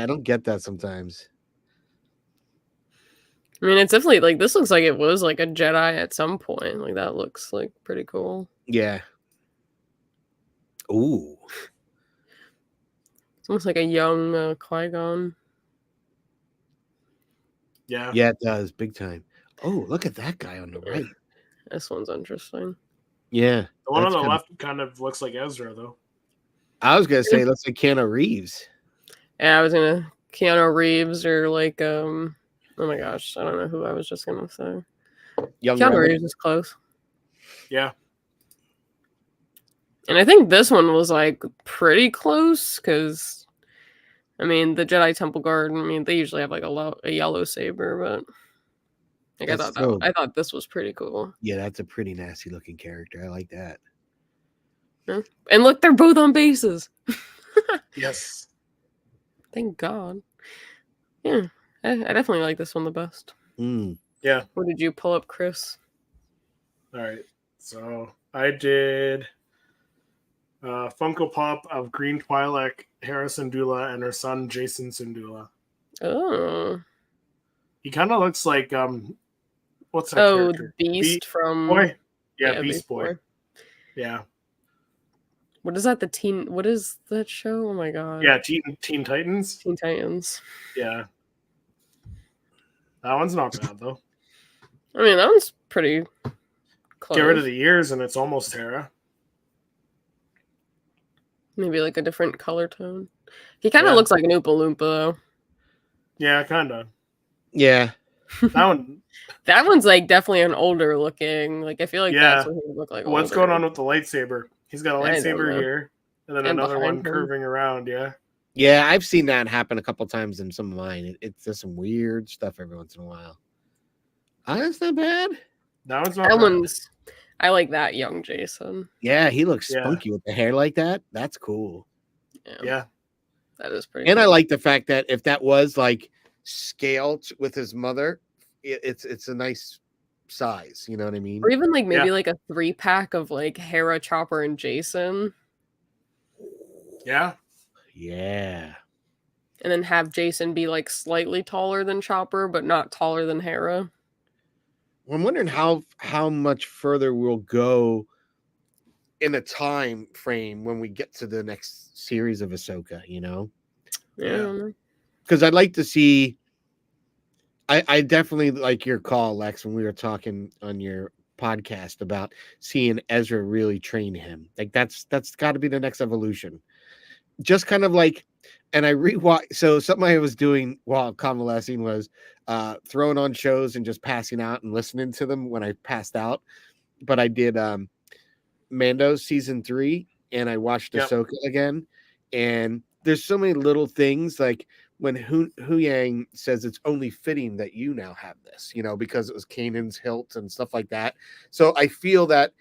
don't get that sometimes. I mean, it's definitely like this looks like it was like a Jedi at some point. Like that looks like pretty cool. Yeah. Ooh. It's almost like a young Qui-Gon. Yeah. Yeah, it does. Big time. Oh, look at that guy on the right. This one's interesting. Yeah. The one on the left kind of looks like Ezra, though. I was gonna say it looks like Keanu Reeves. Yeah, I was gonna Keanu Reeves or like oh my gosh, I don't know who I was just gonna say. Keanu Reeves is close. Yeah. And I think this one was like pretty close because, I mean, the Jedi Temple Guard. I mean, they usually have like a yellow saber, but like I thought this was pretty cool. Yeah, that's a pretty nasty looking character. I like that. Yeah. And look, they're both on bases. Yes. Thank God. Yeah, I definitely like this one the best. Yeah. What did you pull up, Chris? All right. So I did Funko Pop of Green Twi'lek, Hera Syndulla, and her son Jason Syndulla. Oh. He kind of looks like what's that Oh, character? Beast from Boy? Yeah, Beast Beast Boy. Yeah. What is that? What is that show? Oh my god. Yeah, Teen Titans. Teen Titans. Yeah. That one's not bad though. I mean, that one's pretty close. Get rid of the ears and it's almost Hera. Maybe like a different color tone. He kind of looks like an Oompa Loompa though. Yeah, kind of. Yeah. That one. That one's like definitely an older looking. Like I feel like that's what he would look like. What's going on with the lightsaber? He's got a lightsaber here, and then another one curving around. Yeah. Yeah, I've seen that happen a couple times in some of mine. It's just some weird stuff every once in a while. That's not bad. That one's not that bad. one's. I like that young Jason. Yeah, he looks spunky with the hair like that. That's cool. Yeah. That is pretty. And cool. I like the fact that if that was like scaled with his mother, it's a nice size. You know what I mean? Or even like maybe like a 3-pack of like Hera, Chopper, and Jason. Yeah. Yeah. And then have Jason be like slightly taller than Chopper, but not taller than Hera. I'm wondering how much further we'll go in a time frame when we get to the next series of Ahsoka, you know? Yeah. Because I'd like to see. I definitely like your call, Lex, when we were talking on your podcast about seeing Ezra really train him. Like that's got to be the next evolution. Just kind of like, and I rewatched. So something I was doing while convalescing was throwing on shows and just passing out and listening to them when I passed out. But I did Mando season 3, and I watched Ahsoka again. And there's so many little things like when Huyang says it's only fitting that you now have this, you know, because it was Kanan's hilt and stuff like that. So I feel that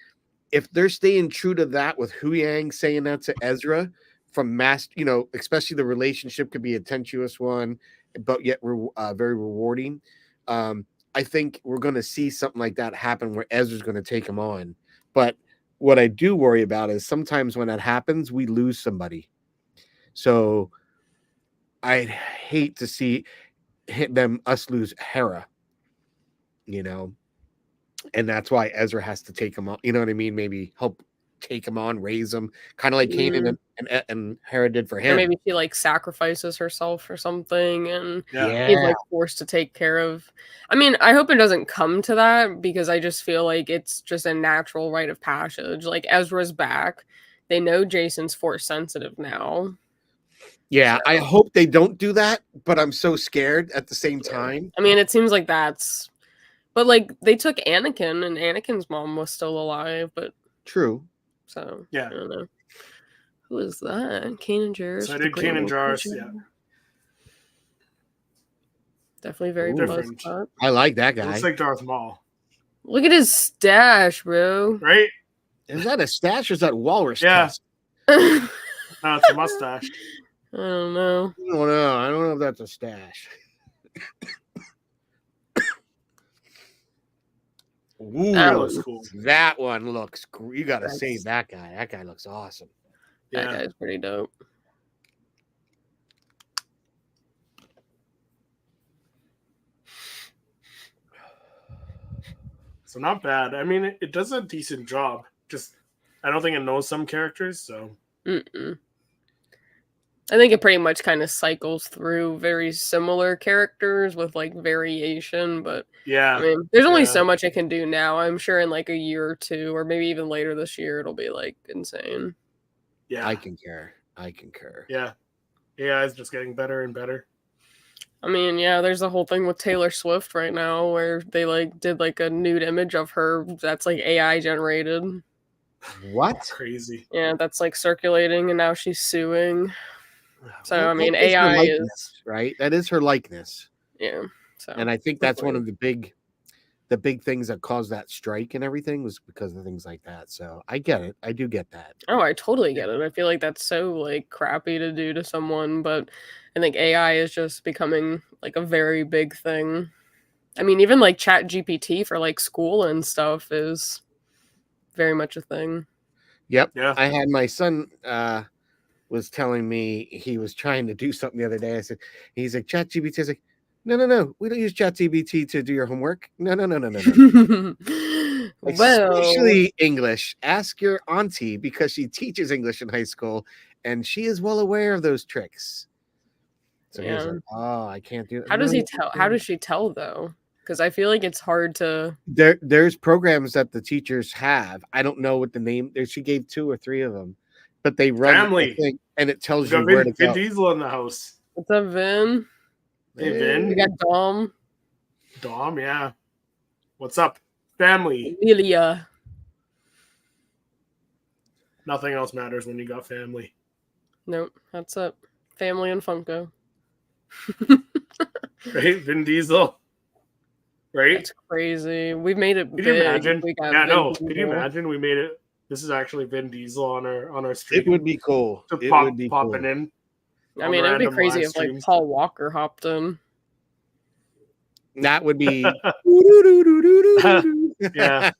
if they're staying true to that with Huyang saying that to Ezra from master, you know, especially the relationship could be a tenuous one, but yet very rewarding. I think we're going to see something like that happen where Ezra's going to take him on. But what I do worry about is sometimes when that happens, we lose somebody. So I'd hate to see us lose Hera, you know, and that's why Ezra has to take him on. You know what I mean? Maybe help take him on, raise him, kind of like Kanan and Hera did for him. Or maybe she like sacrifices herself or something, and yeah, he's like forced to take care of. I mean, I hope it doesn't come to that because I just feel like it's just a natural rite of passage. Like Ezra's back, they know Jason's force sensitive now. Yeah, so I hope they don't do that, but I'm so scared at the same time. I mean, it seems like that's, but like they took Anakin, and Anakin's mom was still alive, but true. So yeah, I don't know. Who is that? Kanan Jarrus. So I did Kanan Jarrus, yeah. Definitely very different. I like that guy. Looks like Darth Maul. Look at his stash, bro. Right? Is that a stash or is that walrus? Yeah. No, it's a mustache. I don't know. I don't know if that's a stash. Ooh, that looks cool. That one looks. You got to save that guy. That guy looks awesome. That guy's pretty dope. So not bad. I mean, it does a decent job. Just I don't think it knows some characters. So. I think it pretty much kind of cycles through very similar characters with like variation, but yeah, I mean, there's only so much I can do now. I'm sure in like a year or two, or maybe even later this year, it'll be like insane. Yeah, I concur. Yeah, it's just getting better and better. I mean, yeah, there's a whole thing with Taylor Swift right now where they like did like a nude image of her that's like AI generated. What? That's crazy. Yeah, that's like circulating, and now she's suing. So I mean, AI is right. That is her likeness. Yeah. So, and I think that's one of the big things that caused that strike and everything was because of things like that. So I get it. I do get that. Oh, I totally get it. I feel like that's so like crappy to do to someone, but I think AI is just becoming like a very big thing. I mean, even like Chat GPT for like school and stuff is very much a thing. Yep. Yeah. I had my son was telling me he was trying to do something the other day. I said, he's like, Chat GPT. I was like, No. We don't use ChatGPT to do your homework. No. Well, Especially English. Ask your auntie because she teaches English in high school and she is well aware of those tricks. So he was yeah. like, "Oh, I can't do it." How does he tell? How does she tell though? Because I feel like it's hard to. There's programs that the teachers have. I don't know what the name. She gave 2 or 3 of them, but they run Family. the thing and it tells We got you where to Vin go. Diesel in the house. What's up, Vin? Hey, We Vin. got Dom. Dom, yeah. What's up? Family. Amelia. Nothing else matters when you got family. Nope, that's it. Family and Funko. Right? Vin Diesel. Right? That's crazy. We made it Could you big. imagine? We got Yeah, Vin no. Diesel. Could you imagine we made it? This is actually Vin Diesel on our stream. It would be cool. To It pop, would be popping cool. in. I mean, it'd be random crazy live if like streams. Paul Walker hopped in. That would be. Yeah.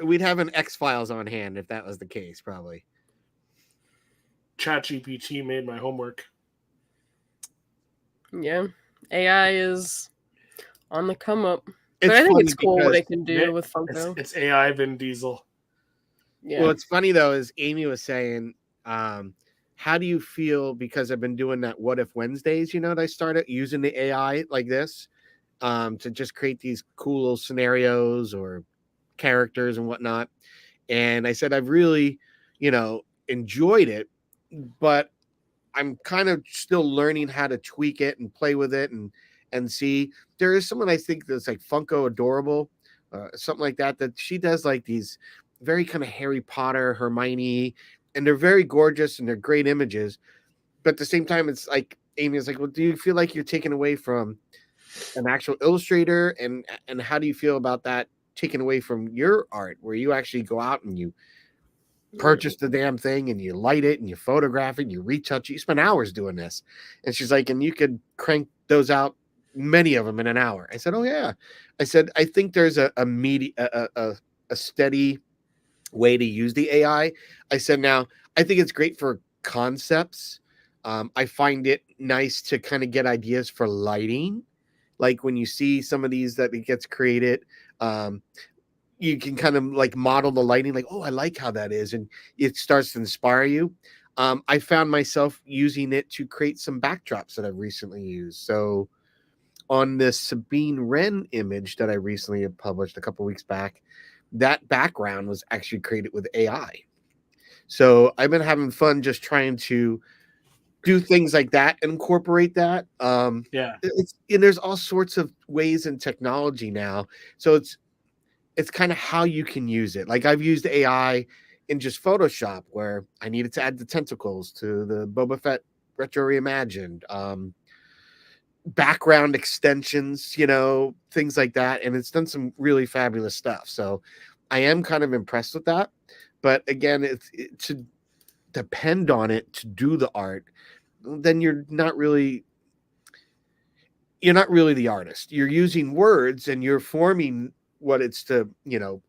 We'd have an X-Files on hand if that was the case, probably. ChatGPT made my homework. Yeah, AI is on the come up. It's But I think funny it's cool what because it can do with Funko. It's AI Vin Diesel. Yeah. Well, it's funny though, as Amy was saying, how do you feel? Because I've been doing that What If Wednesdays, that I started using the AI like this to just create these cool little scenarios or characters and whatnot. And I said, I've really, enjoyed it, but I'm kind of still learning how to tweak it and play with it and see. There is someone I think that's like Funko Adorable, something like that she does like these very kind of Harry Potter, Hermione, and they're very gorgeous and they're great images. But at the same time, it's like Amy is like, well, do you feel like you're taken away from an actual illustrator? And how do you feel about that taken away from your art, where you actually go out and you purchase the damn thing and you light it and you photograph it and you retouch it, you spend hours doing this? And she's like, and you could crank those out, many of them, in an hour. I said, oh yeah. I said, I think there's a steady way to use the AI. I said, now I think it's great for concepts. I find it nice to kind of get ideas for lighting, like when you see some of these that it gets created. You can kind of like model the lighting, like, oh, I like how that is, and it starts to inspire you. I found myself using it to create some backdrops that I've recently used. So on this Sabine Wren image that I recently have published a couple weeks back, that background was actually created with AI. So I've been having fun just trying to do things like that and incorporate that. Yeah. And there's all sorts of ways in technology now. So it's kind of how you can use it. Like I've used AI in just Photoshop where I needed to add the tentacles to the Boba Fett Retro Reimagined, background extensions, things like that. And it's done some really fabulous stuff. So I am kind of impressed with that. But again, it's to depend on it to do the art, then you're not really the artist. You're using words and you're forming what it's to,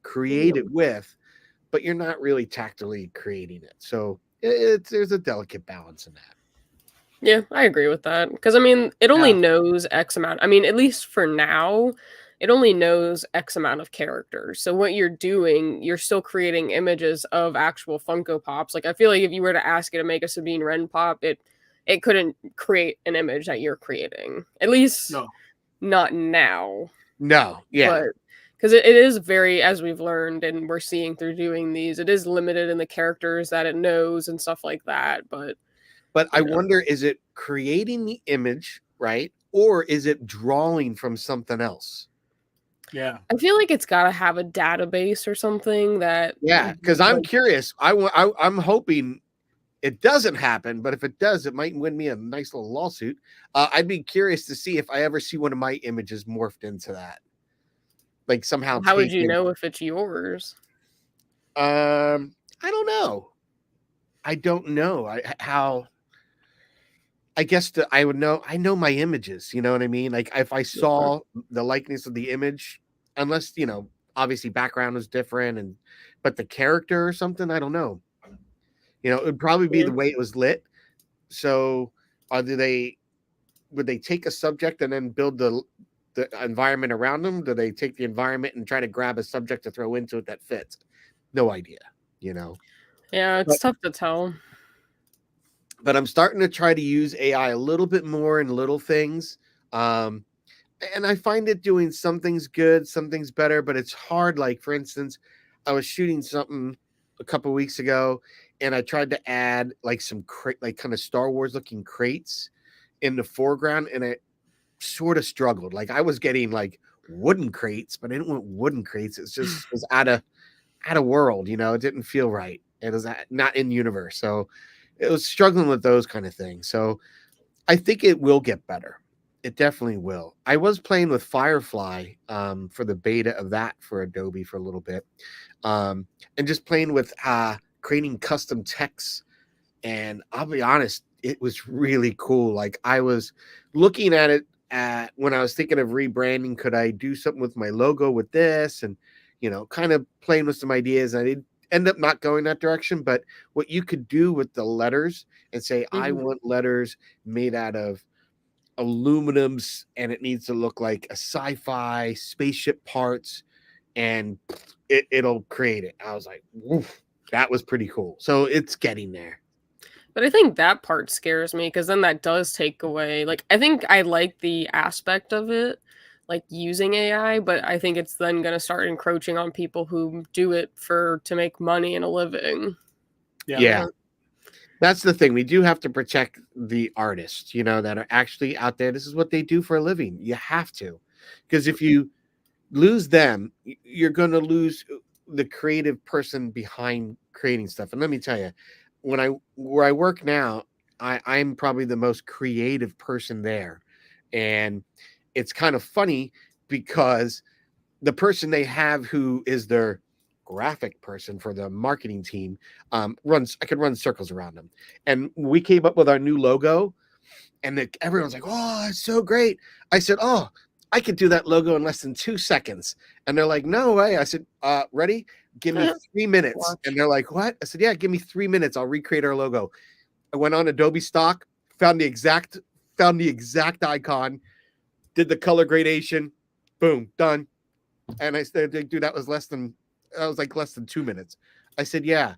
create it with, but you're not really tactily creating it. So there's a delicate balance in that. Yeah, I agree with that. Because, I mean, it only knows X amount. I mean, at least for now, it only knows X amount of characters. So what you're doing, you're still creating images of actual Funko Pops. Like, I feel like if you were to ask it to make a Sabine Wren pop, it couldn't create an image that you're creating. At least not now. No, yeah. But because it is very, as we've learned and we're seeing through doing these, it is limited in the characters that it knows and stuff like that. But I wonder, is it creating the image, right? Or is it drawing from something else? Yeah. I feel like it's got to have a database or something that... Yeah, because I'm curious. I'm hoping it doesn't happen, but if it does, it might win me a nice little lawsuit. I'd be curious to see if I ever see one of my images morphed into that. Like somehow. How would you know if it's yours? I don't know. I don't know I guess I would know. I know my images. You know what I mean? Like if I saw the likeness of the image, unless, obviously background is different but the character or something, I don't know. It would probably be the way it was lit. So do they they take a subject and then build the environment around them? Do they take the environment and try to grab a subject to throw into it that fits? No idea, you know. Yeah, it's tough to tell. But I'm starting to try to use AI a little bit more in little things. And I find it doing some things good, some things better, but it's hard. Like, for instance, I was shooting something a couple weeks ago, and I tried to add like some like kind of Star Wars looking crates in the foreground, and it sort of struggled. Like, I was getting like wooden crates, but I didn't want wooden crates. It just was out of world, you know. It didn't feel right. It was not in universe, so it was struggling with those kind of things. So I think it will get better. It definitely will. I was playing with Firefly for the beta of that for Adobe for a little bit, and just playing with creating custom text. And I'll be honest, it was really cool. Like, I was looking at it when I was thinking of rebranding. Could I do something with my logo with this? And, you know, kind of playing with some ideas. I did end up not going that direction, but what you could do with the letters and say, I want letters made out of aluminums, and it needs to look like a sci-fi spaceship parts, and it'll create it. I was like, woof, that was pretty cool. So it's getting there. But I think that part scares me, because then that does take away, like, I think I like the aspect of it, like using AI, but I think it's then going to start encroaching on people who do it to make money and a living. Yeah. That's the thing. We do have to protect the artists, you know, that are actually out there. This is what they do for a living. You have to, because if you lose them, you're going to lose the creative person behind creating stuff. And let me tell you, where I work now, I'm probably the most creative person there. And it's kind of funny because the person they have who is their graphic person for the marketing team I could run circles around them. And we came up with our new logo, and everyone's like, oh, it's so great. I said, oh, I could do that logo in less than 2 seconds. And they're like, no way. I said, ready? Give me 3 minutes. Watch. And they're like, what? I said, yeah, give me 3 minutes. I'll recreate our logo. I went on Adobe stock, found the exact icon, did the color gradation, boom, done. And I said, dude, that was less than 2 minutes. I said, yeah,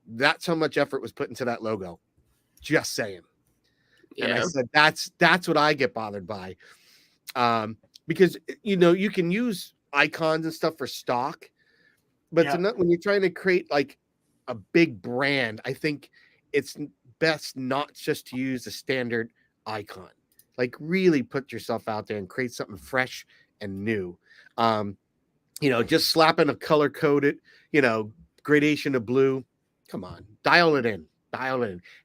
that's how much effort was put into that logo. Just saying. Yeah. And I said, that's what I get bothered by. Because, you know, you can use icons and stuff for stock, but when you're trying to create like a big brand, I think it's best not just to use a standard icon. Like, really put yourself out there and create something fresh and new. You know, just slapping a color coded, you know, gradation of blue. Come on, dial it in.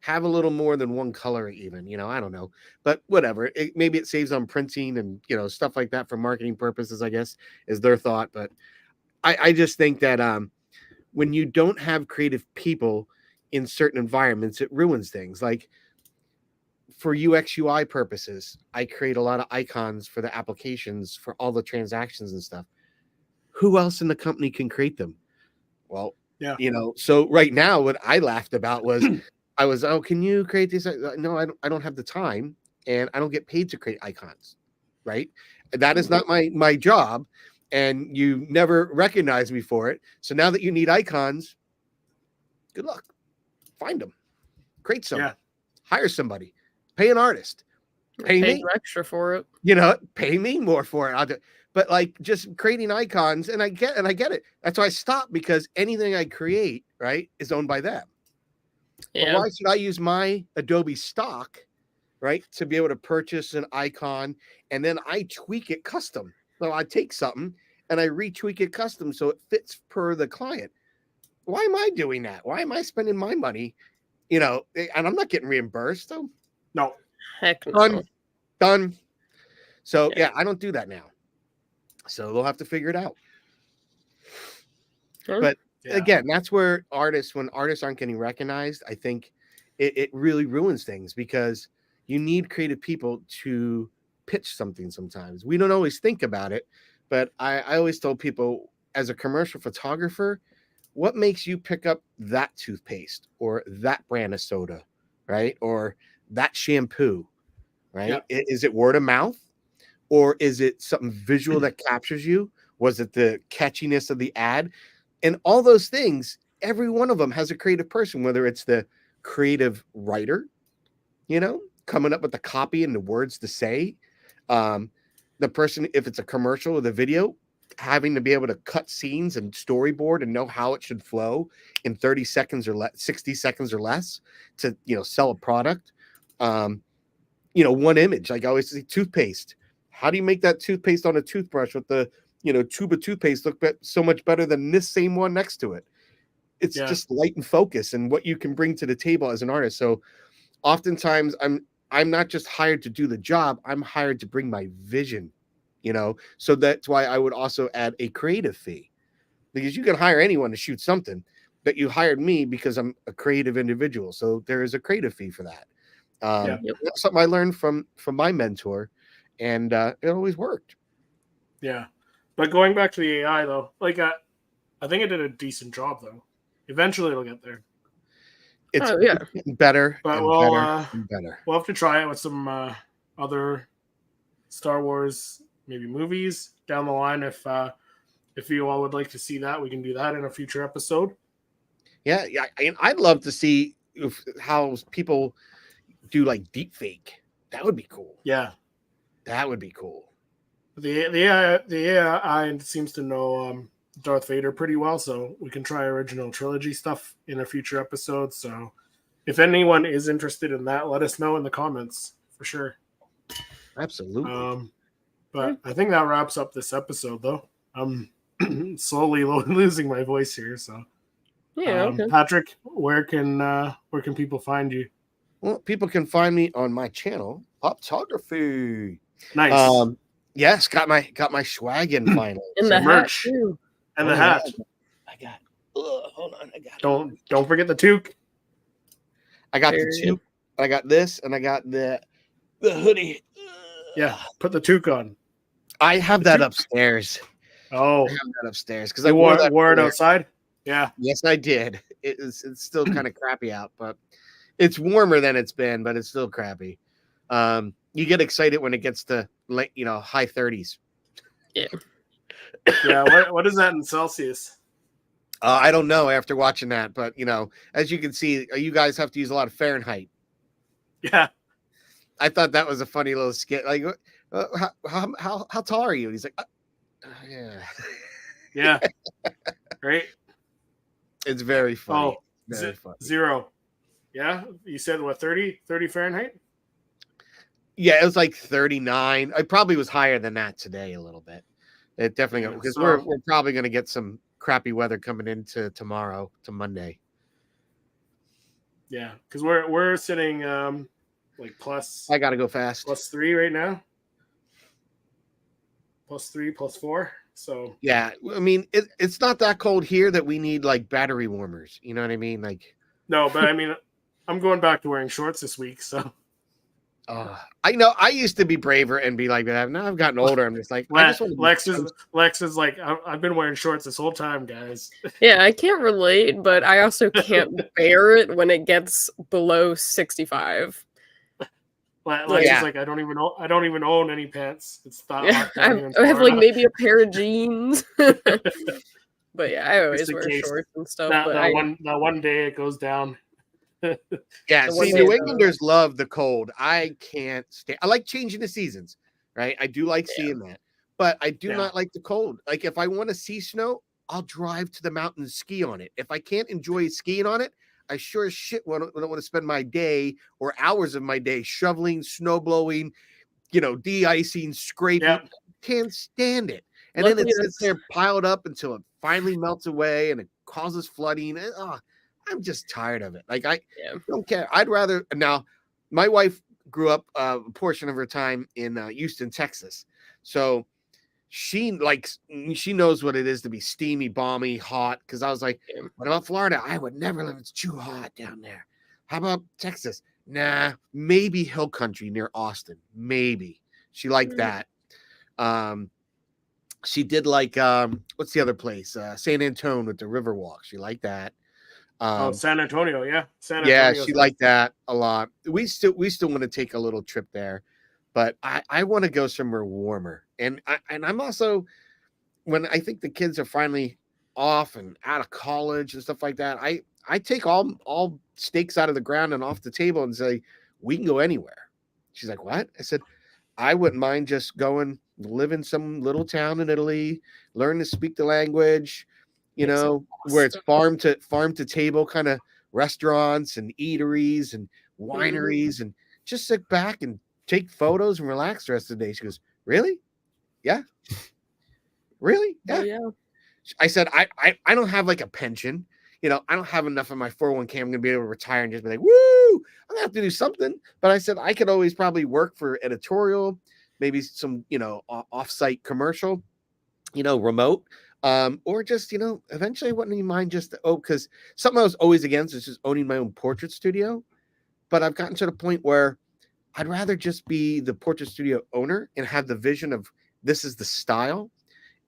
Have a little more than one color even, you know, I don't know, but whatever. Maybe it saves on printing and, you know, stuff like that for marketing purposes, I guess, is their thought. But I just think that when you don't have creative people in certain environments, it ruins things. Like, for UX UI purposes, I create a lot of icons for the applications for all the transactions and stuff. Who else in the company can create them? Well, you know, so right now what I laughed about was oh, can you create these? No, I don't have the time, and I don't get paid to create icons, right? That is not my job, and you never recognize me for it. So now that you need icons, good luck. Find them. Create some. Hire somebody. Pay an artist. Pay me extra for it. You know, pay me more for it. I'll do. But like, just creating icons, and I get it. That's why I stopped, because anything I create, right, is owned by them. Yeah. But why should I use my Adobe stock, right, to be able to purchase an icon, and then I tweak it custom? So I take something and I retweak it custom so it fits per the client. Why am I doing that? Why am I spending my money? You know, and I'm not getting reimbursed. So no, heck no. Done. So yeah, I don't do that now. So they'll have to figure it out. Sure. But again, that's where when artists aren't getting recognized, I think it really ruins things, because you need creative people to pitch something sometimes. We don't always think about it, but I always tell people, as a commercial photographer, what makes you pick up that toothpaste or that brand of soda, right? Or that shampoo, right? Is it word of mouth, or is it something visual that captures you? Was it the catchiness of the ad? And all those things, every one of them has a creative person, whether it's the creative writer, coming up with the copy and the words to say, the person, if it's a commercial or the video, having to be able to cut scenes and storyboard and know how it should flow in 30 seconds or 60 seconds or less to, sell a product. One image, like I always say, toothpaste. How do you make that toothpaste on a toothbrush with the, tube of toothpaste look so much better than this same one next to it? It's just light and focus and what you can bring to the table as an artist. So oftentimes I'm not just hired to do the job. I'm hired to bring my vision, so that's why I would also add a creative fee, because you can hire anyone to shoot something, but you hired me because I'm a creative individual. So there is a creative fee for that. That's something I learned from my mentor, and it always worked. Yeah. But going back to the AI though, like I think it did a decent job though. Eventually it'll get there. It's getting better, but better. We'll have to try it with some other Star Wars maybe movies down the line. If you all would like to see that, we can do that in a future episode. Yeah. I'd love to see how people do like deep fake. That would be cool. Yeah, that would be cool. The AI seems to know Darth Vader pretty well, so we can try original trilogy stuff in a future episode. So if anyone is interested in that, let us know in the comments for sure. Absolutely. But I think that wraps up this episode, though. I'm slowly losing my voice here. So okay. Patrick, where can people find you? Well, people can find me on my channel, Poptography. Nice. Yes, got my swag in finally. And the merch hat too. And the hat. I got. Hold on, I got. Don't forget the toque. I got the toque. I got this, and I got the hoodie. Yeah, put the toque on. I have that upstairs. Oh, I have that upstairs because I wore it outside. Yeah. Yes, I did. It's still kind of crappy out, but it's warmer than it's been, but it's still crappy. You get excited when it gets to high 30s. Yeah. Yeah. What is that in Celsius? I don't know after watching that, but as you can see, you guys have to use a lot of Fahrenheit. Yeah. I thought that was a funny little skit. Like, how tall are you? And he's like, yeah. Yeah. Right. It's very funny. Oh, very funny. 0. Yeah. You said what, 30 Fahrenheit? Yeah, it was like 39. I probably was higher than that today a little bit. It definitely because we're probably going to get some crappy weather coming into tomorrow to Monday. Yeah, because we're sitting like plus. I got to go fast. +3 right now. +3, +4. So yeah, I mean it's not that cold here that we need like battery warmers. You know what I mean? Like no, but I mean I'm going back to wearing shorts this week, so. I know I used to be braver and be like that. Now I've gotten older. I'm just like Lex is like I've been wearing shorts this whole time, guys. Yeah, I can't relate, but I also can't bear it when it gets below 65. Lex is like I don't even own any pants. It's not. Yeah, I have like maybe a pair of jeans. But yeah, I always wear shorts and stuff. That one day it goes down. Yeah, see, New Englanders love the cold. I can't stand. I like changing the seasons, right? I do like seeing that, but I do not like the cold. Like if I want to see snow, I'll drive to the mountain and ski on it. If I can't enjoy skiing on it, I sure as shit don't want to spend my day or hours of my day shoveling, snow blowing, de-icing, scraping. Yep. Can't stand it. And then it sits there piled up until it finally melts away and it causes flooding. I'm just tired of it. Like I don't care. I'd rather now. My wife grew up a portion of her time in Houston, Texas, so she knows what it is to be steamy, balmy, hot. Because I was like, what about Florida? I would never live. It's too hot down there. How about Texas? Nah, maybe hill country near Austin. Maybe she liked that. She did like what's the other place? San Antonio with the Riverwalk. She liked that. San Antonio, yeah. San Antonio, she liked that a lot. We still want to take a little trip there. but I want to go somewhere warmer. And I'm also, when I think the kids are finally off and out of college and stuff like that, I take all stakes out of the ground and off the table and say, we can go anywhere. She's like, what? I said, I wouldn't mind just going live in some little town in Italy, learn to speak the language, where it's farm to table kind of restaurants and eateries and wineries, and just sit back and take photos and relax the rest of the day. She goes, really? Yeah. Really? Yeah. Oh, yeah. I said, I don't have like a pension. I don't have enough of my 401k. I'm going to be able to retire and just be like, woo, I'm going to have to do something. But I said, I could always probably work for editorial, maybe some, offsite commercial, remote, or just, eventually I wouldn't even mind just, because something I was always against is just owning my own portrait studio. But I've gotten to the point where I'd rather just be the portrait studio owner and have the vision of this is the style,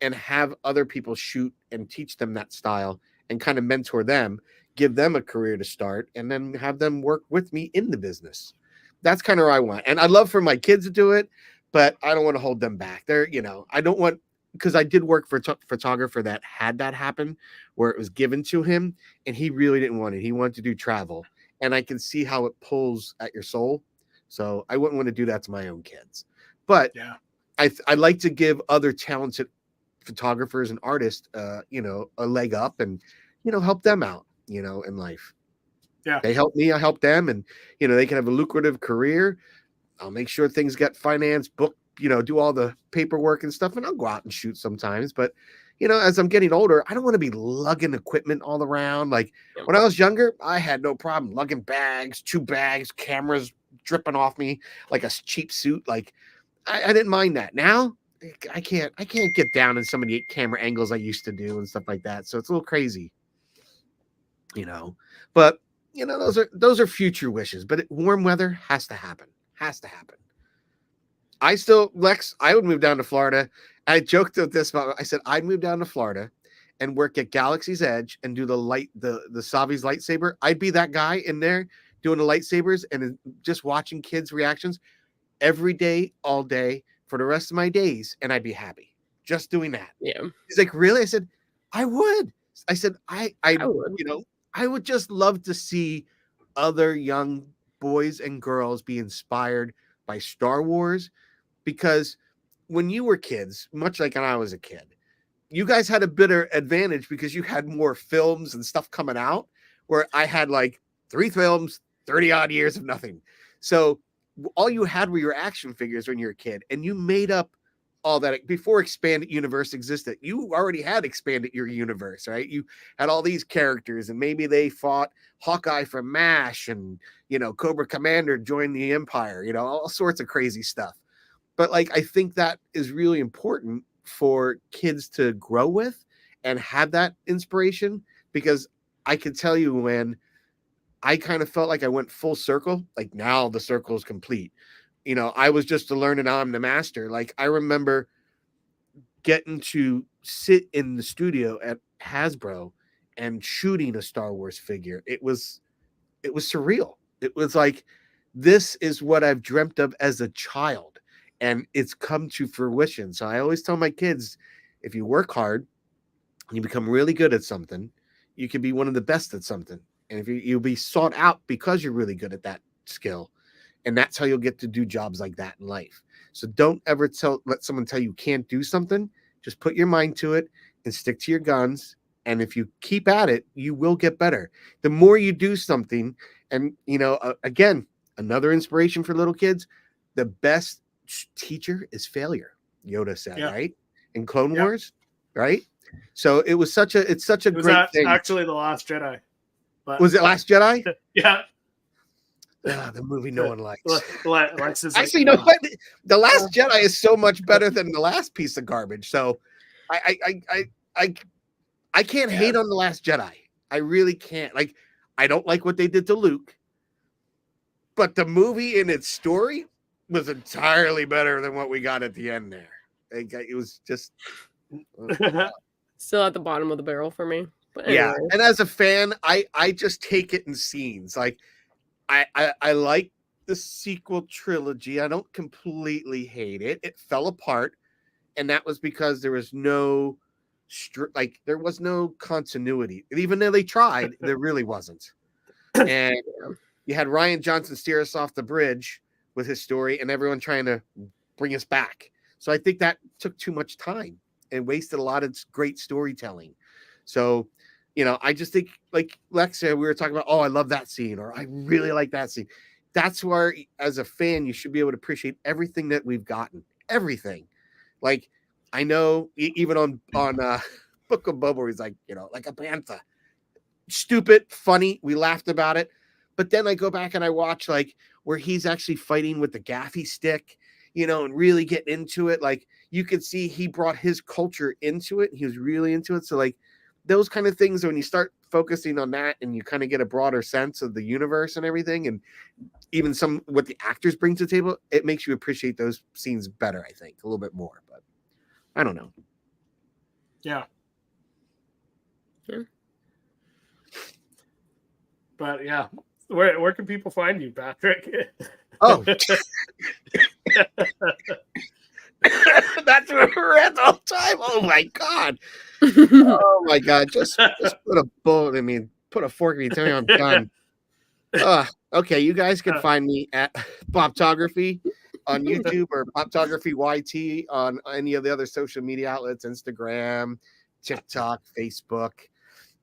and have other people shoot and teach them that style and kind of mentor them, give them a career to start, and then have them work with me in the business. That's kind of what I want. And I'd love for my kids to do it, but I don't want to hold them back. I don't want, because I did work for a photographer that had that happen, where it was given to him and he really didn't want it. He wanted to do travel. And I can see how it pulls at your soul. So I wouldn't want to do that to my own kids. But yeah, I like to give other talented photographers and artists, a leg up, and, help them out, in life. Yeah. They help me, I help them, and, they can have a lucrative career. I'll make sure things get financed, booked, do all the paperwork and stuff, and I'll go out and shoot sometimes. But, as I'm getting older, I don't want to be lugging equipment all around. Like when I was younger, I had no problem lugging bags, 2 bags, cameras dripping off me like a cheap suit. Like I didn't mind that. Now I can't get down in some of the camera angles I used to do and stuff like that. So it's a little crazy, but those are future wishes, but warm weather has to happen. I would move down to Florida. I joked with this, I said, I'd move down to Florida and work at Galaxy's Edge and do the Savi's lightsaber. I'd be that guy in there doing the lightsabers and just watching kids' reactions every day, all day, for the rest of my days, and I'd be happy just doing that. Yeah. He's like, really? I said, I would. I said, I would. I would just love to see other young boys and girls be inspired by Star Wars, because when you were kids, much like when I was a kid, you guys had a bitter advantage because you had more films and stuff coming out, where I had like 3 films, 30 odd years of nothing. So all you had were your action figures when you were a kid, and you made up all that before expanded universe existed. You already had expanded your universe, right? You had all these characters, and maybe they fought Hawkeye from MASH, and Cobra Commander joined the Empire, all sorts of crazy stuff. But like, I think that is really important for kids to grow with and have that inspiration, because I can tell you, when I kind of felt like I went full circle, like now the circle is complete. I was just to learn, and now I'm the master. Like I remember getting to sit in the studio at Hasbro and shooting a Star Wars figure. It was surreal. It was like, this is what I've dreamt of as a child, and it's come to fruition. So I always tell my kids, if you work hard and you become really good at something, you can be one of the best at something. And if you'll be sought out because you're really good at that skill. And that's how you'll get to do jobs like that in life. So don't ever let someone tell you can't do something. Just put your mind to it and stick to your guns. And if you keep at it, you will get better. The more you do something, and, again, another inspiration for little kids, the best teacher is failure, Yoda said, right? In Clone Wars, right? So it's such a great thing. Actually, The Last Jedi. But, was it Last Jedi? Yeah. The movie no one likes. Actually, The Last Jedi is so much better than the last piece of garbage. So I can't hate on The Last Jedi. I really can't. Like, I don't like what they did to Luke, but the movie and its story was entirely better than what we got at the end there. It was just still at the bottom of the barrel for me. But anyway. Yeah, and as a fan, I just take it in scenes. Like I like the sequel trilogy. I don't completely hate it. It fell apart, and that was because there was no there was no continuity. And even though they tried, there really wasn't. And you had Ryan Johnson steer us off the bridge with his story, and everyone trying to bring us back. So I think that took too much time and wasted a lot of great storytelling. So, I just think, like Lex said, we were talking about, oh, I love that scene, or I really like that scene. That's where, as a fan, you should be able to appreciate everything that we've gotten. Everything. Like, I know even on Book of Boba, he's like, like a panther. Stupid, funny. We laughed about it. But then I go back and I watch like where he's actually fighting with the gaffy stick, and really get into it. Like you could see he brought his culture into it. He was really into it. So like those kind of things, when you start focusing on that and you kind of get a broader sense of the universe and everything, and even what the actors bring to the table, it makes you appreciate those scenes better, I think, a little bit more. But I don't know. Yeah. But yeah, where can people find you, Patrick? Oh, that's where we're at all the time. Oh my god! Oh my god! Just put a bullet in me, put a fork in me. Tell me I'm done. Okay, you guys can find me at Poptography on YouTube or Poptography YT on any of the other social media outlets: Instagram, TikTok, Facebook,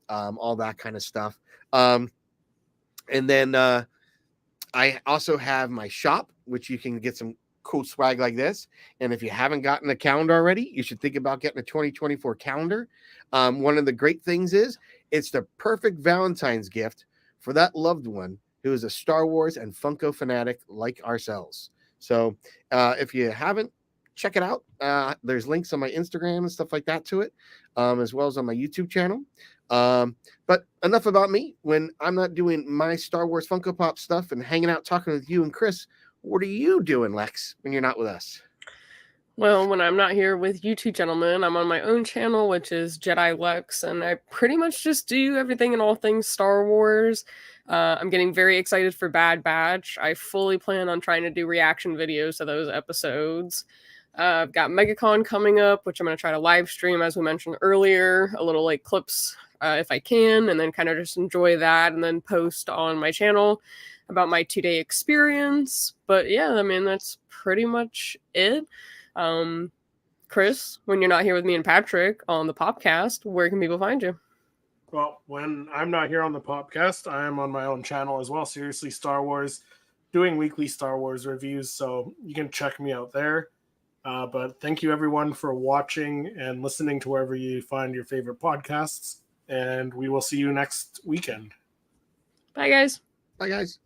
all that kind of stuff. And then I also have my shop, which you can get some cool swag like this. And if you haven't gotten a calendar already, you should think about getting a 2024 calendar. One of the great things is it's the perfect Valentine's gift for that loved one who is a Star Wars and Funko fanatic like ourselves. So if you haven't, check it out. There's links on my Instagram and stuff like that to it, as well as on my YouTube channel. But enough about me. When I'm not doing my Star Wars Funko Pop stuff and hanging out talking with you and Chris, what are you doing, Lex, when you're not with us? Well, when I'm not here with you two gentlemen, I'm on my own channel, which is Jedi Lex, and I pretty much just do everything and all things Star Wars. I'm getting very excited for Bad Batch. I fully plan on trying to do reaction videos to those episodes. I've got MegaCon coming up, which I'm going to try to live stream, as we mentioned earlier, a little like clips if I can, and then kind of just enjoy that and then post on my channel about my 2-day experience. But yeah, I mean, that's pretty much it. Chris, when you're not here with me and Patrick on the Popcast, where can people find you? Well, when I'm not here on the Popcast, I am on my own channel as well, Seriously Star Wars, doing weekly Star Wars reviews, so you can check me out there. But thank you, everyone, for watching and listening to wherever you find your favorite podcasts. And we will see you next weekend. Bye, guys. Bye, guys.